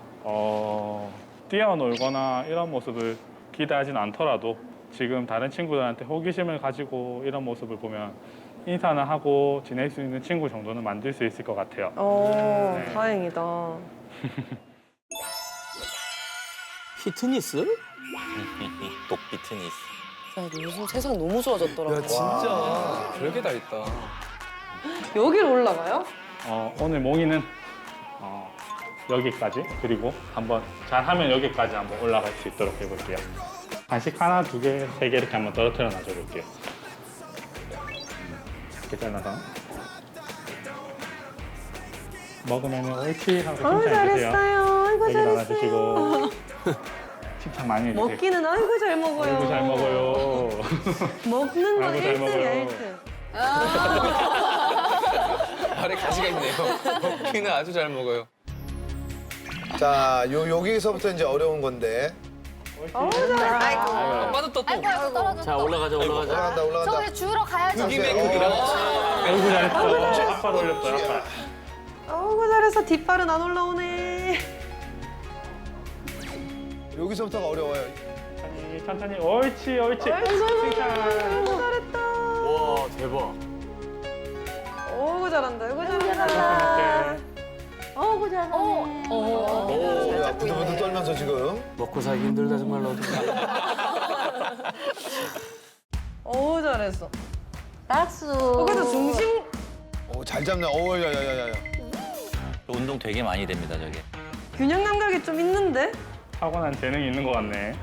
뛰어놀거나 이런 모습을 기대하진 않더라도 지금 다른 친구들한테 호기심을 가지고 이런 모습을 보면 인사는 하고 지낼 수 있는 친구 정도는 만들 수 있을 것 같아요. 네. 다행이다. 피트니스? 독비트니스. 요즘 세상 너무 좋아졌더라고요. 야, 진짜 별게 다 있다. 여기로 올라가요? 오늘 몽이는 여기까지 그리고 한번 잘하면 여기까지 한번 올라갈 수 있도록 해볼게요. 간식 하나, 2개, 3개 이렇게 한번 떨어뜨려 놔줘볼게요. 이렇게 잘라서 먹으면 옳지 하고 칭찬해주세요. 잘했어요. 아이고, 여기 나눠주시고 칭찬 많이 해주세요. 먹기는 아이고 잘 먹어요. 아이고 잘 먹어요. 먹는 거 아이고, 잘 1등이야, 먹어요. 1등. 발에 가시가 있네요. 먹기는 아주 잘 먹어요. 자, 여기서부터 이제 어려운 건데. 빠졌다 또. 아이고, 떨어졌어. 자, 올라가자. 올라간다. 저 그냥 주우러 가야죠. 김에 크기라. 아이고 잘했어. 아빠 올렸어요. 아빠. 아이고 잘했어. 뒷발은 안 올라오네. 여기서부터가 어려워요. 천천히 옳지. 칭찬. 잘했다. 와, 대박. 어이구 잘한다. 어이구 잘한다. 어구 잘하네. 야, 부들부들 떨면서 지금. 먹고 살기 힘들다 정말로. 어우 잘했어. 박수. 그래도 중심. 잘 잡네. 야야야야. 운동 되게 많이 됩니다, 저게. 균형 감각이 좀 있는데? 타고난 재능이 있는 것 같네.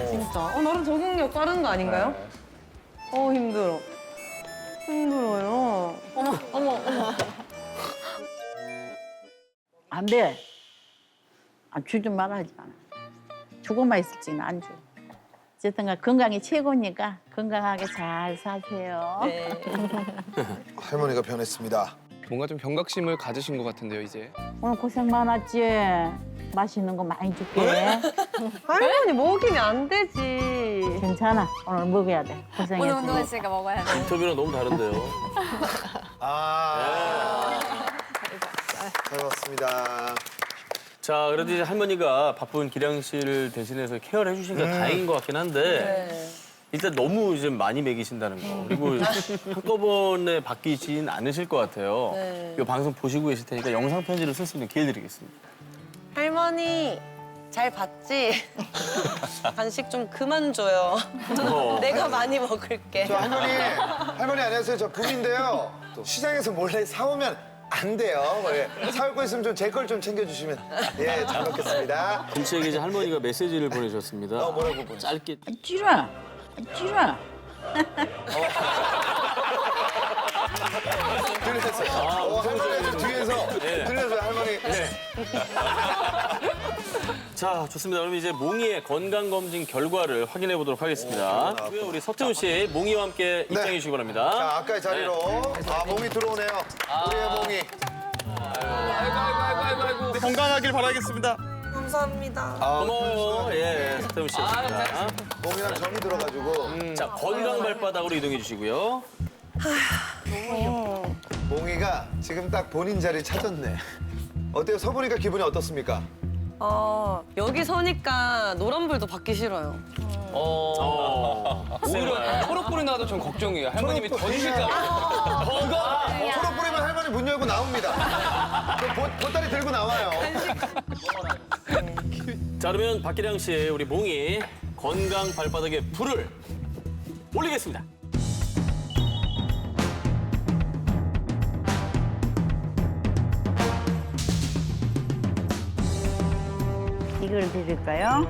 진짜. 나름 적응력 빠른 거 아닌가요? 힘들어. 힘들어요. 어머. 안 돼. 주지 말아야지. 주고만 있을지는 안 줘. 어쨌든 건강이 최고니까 건강하게 잘 사세요. 네. 할머니가 변했습니다. 뭔가 좀 경각심을 가지신 것 같은데요, 이제. 오늘 고생 많았지? 맛있는 거 많이 줄게. 할머니 먹이면 안 되지. 괜찮아. 오늘 먹어야 돼. 고생했어. 오늘 운동했으니까 먹어야 돼. 인터뷰랑 너무 다른데요. 잘 봤습니다. 자, 그래도 이제 할머니가 바쁜 기량 씨를 대신해서 케어를 해주시니까 다행인 것 같긴 한데 일단 너무 이제 많이 먹이신다는 거 그리고 한꺼번에 바뀌진 않으실 것 같아요. 네. 이 방송 보시고 계실 테니까 영상 편지를 쓸 수 있는 기회 드리겠습니다. 할머니, 잘 봤지? 간식 좀 그만 줘요. 내가 많이 먹을게. 저 할머니 안녕하세요. 저 부인데요. 시장에서 몰래 사오면 안 돼요. 예. 사올 거 있으면 좀 제 걸 좀 챙겨주시면 예, 잘 먹겠습니다. 김치에게 이제 할머니가 메시지를 보내주셨습니다. 뭐라고 보내셨어요? 짧게. 찌라, 찌라. 들렸어요. 할머니가 뒤에서 들렸어요, 할머니. 자, 좋습니다. 그럼 이제 몽이의 건강검진 결과를 확인해 보도록 하겠습니다. 우리 서태훈 씨, 몽이와 함께 입장해 주시기 바랍니다. 자, 아까의 자리로. 아, 몽이 들어오네요. 우리의 몽이. 아이고. 건강하길 바라겠습니다. 감사합니다. 고마워요. 예, 서태훈 씨였습니다. 몽이랑 정이 들어가지고. 자, 건강 발바닥으로 이동해 주시고요. 몽이가 지금 딱 본인 자리 찾았네. 어때요? 서보니까 기분이 어떻습니까? 여기 서니까 노란불도 받기 싫어요. 오히려 초록불이 나와도 전 걱정이에요. 할머님이 더 주실까 봐. 초록 뿌리면 할머니 문 열고 나옵니다. 보따리 들고 나와요. 자, 그러면 박기량 씨, 우리 몽이 건강 발바닥에 불을 올리겠습니다. 이걸 드릴까요?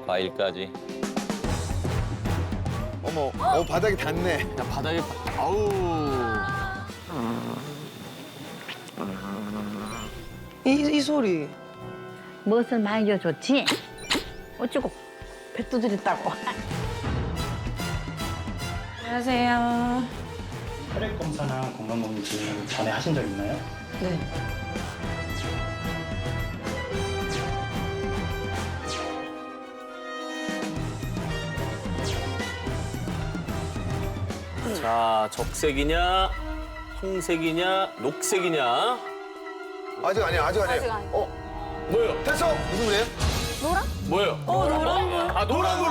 과일까지. 어머, 바닥이 닿네. 야, 바닥에, 아우. 이 소리. 무엇을 많이 줘 좋지? 어쩌고 배 두드렸다고. 안녕하세요. 혈액 검사나 건강검진 전에 하신 적 있나요? 네. 자, 적색이냐, 황색이냐, 녹색이냐. 아직 아니에요. 뭐예요? 됐어! 무슨 물이에요? 뭐예요? 노란불. 아, 노란불,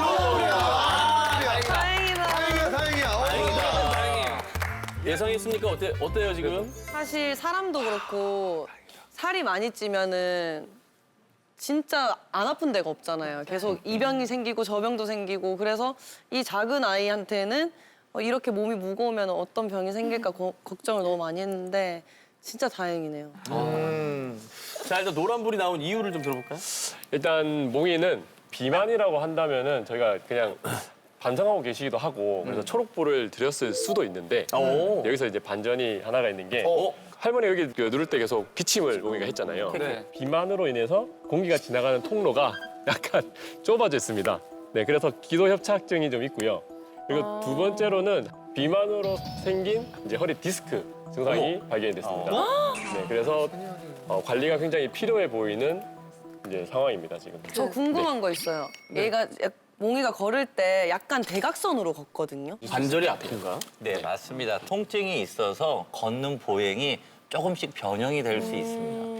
다행이야. 예상했습니까? 어때요, 지금? 사실 사람도 그렇고 살이 많이 찌면은 진짜 안 아픈 데가 없잖아요. 계속 이 병이 생기고 저 병도 생기고 그래서 이 작은 아이한테는 이렇게 몸이 무거우면 어떤 병이 생길까 걱정을 너무 많이 했는데 진짜 다행이네요. 자, 일단 노란불이 나온 이유를 좀 들어볼까요? 일단 몽이는 비만이라고 한다면은 저희가 그냥 반성하고 계시기도 하고 그래서 초록불을 드렸을 수도 있는데 여기서 이제 반전이 하나가 있는 게 할머니 여기 누를 때 계속 기침을 몽이가 했잖아요. 네. 비만으로 인해서 공기가 지나가는 통로가 약간 좁아져 있습니다. 네, 그래서 기도협착증이 좀 있고요. 그리고 두 번째로는 비만으로 생긴 이제 허리 디스크 증상이 발견이 됐습니다. 네, 그래서 관리가 굉장히 필요해 보이는 이제 상황입니다 지금. 저 궁금한 거 있어요. 얘가 몽이가 걸을 때 약간 대각선으로 걷거든요. 관절이 아픈가? 네, 맞습니다. 통증이 있어서 걷는 보행이 조금씩 변형이 될 수 있습니다.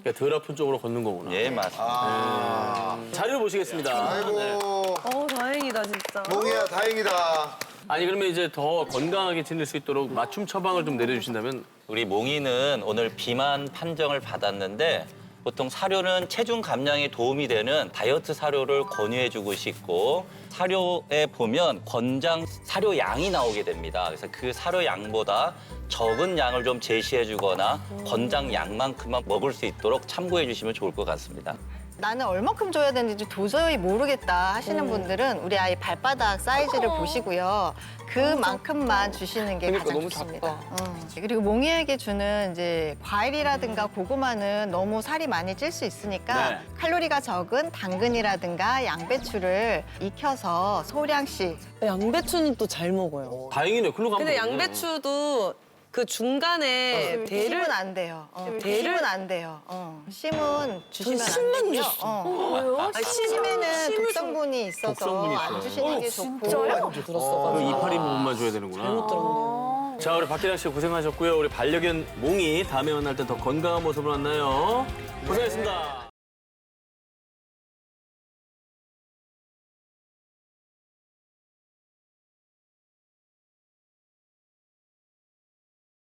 그러니까 덜 아픈 쪽으로 걷는 거구나. 네, 맞습니다. 자료를 보시겠습니다. 아이고. 다행이다 진짜. 몽이야, 다행이다. 아니, 그러면 이제 더 건강하게 지낼 수 있도록 맞춤 처방을 좀 내려주신다면? 우리 몽이는 오늘 비만 판정을 받았는데 보통 사료는 체중 감량에 도움이 되는 다이어트 사료를 권유해주고 싶고 사료에 보면 권장 사료 양이 나오게 됩니다. 그래서 그 사료 양보다 적은 양을 좀 제시해주거나 권장 양만큼만 먹을 수 있도록 참고해주시면 좋을 것 같습니다. 나는 얼마큼 줘야 되는지 도저히 모르겠다 하시는 분들은 우리 아이 발바닥 사이즈를 보시고요. 그만큼만 주시는 게 그러니까 가장 너무 좋습니다. 그리고 몽이에게 주는 이제 과일이라든가 고구마는 너무 살이 많이 찔 수 있으니까 네. 칼로리가 적은 당근이라든가 양배추를 익혀서 소량씩. 양배추는 또 잘 먹어요. 다행이네. 글로 가면 근데 되네. 양배추도 그 중간에 심은 안 돼요. 심은 안 돼요. 심은 주시면 안 심만 되고요. 왜요? 심에는 독성분이 있어서 독성분이 있어요. 안 주시는 게 좋고. 그 이파리 부분만 줘야 되는구나. 잘못 들었네요. 자, 우리 박기량 씨 고생하셨고요. 우리 반려견 몽이 다음에 만날 때 더 건강한 모습으로 만나요. 고생했습니다.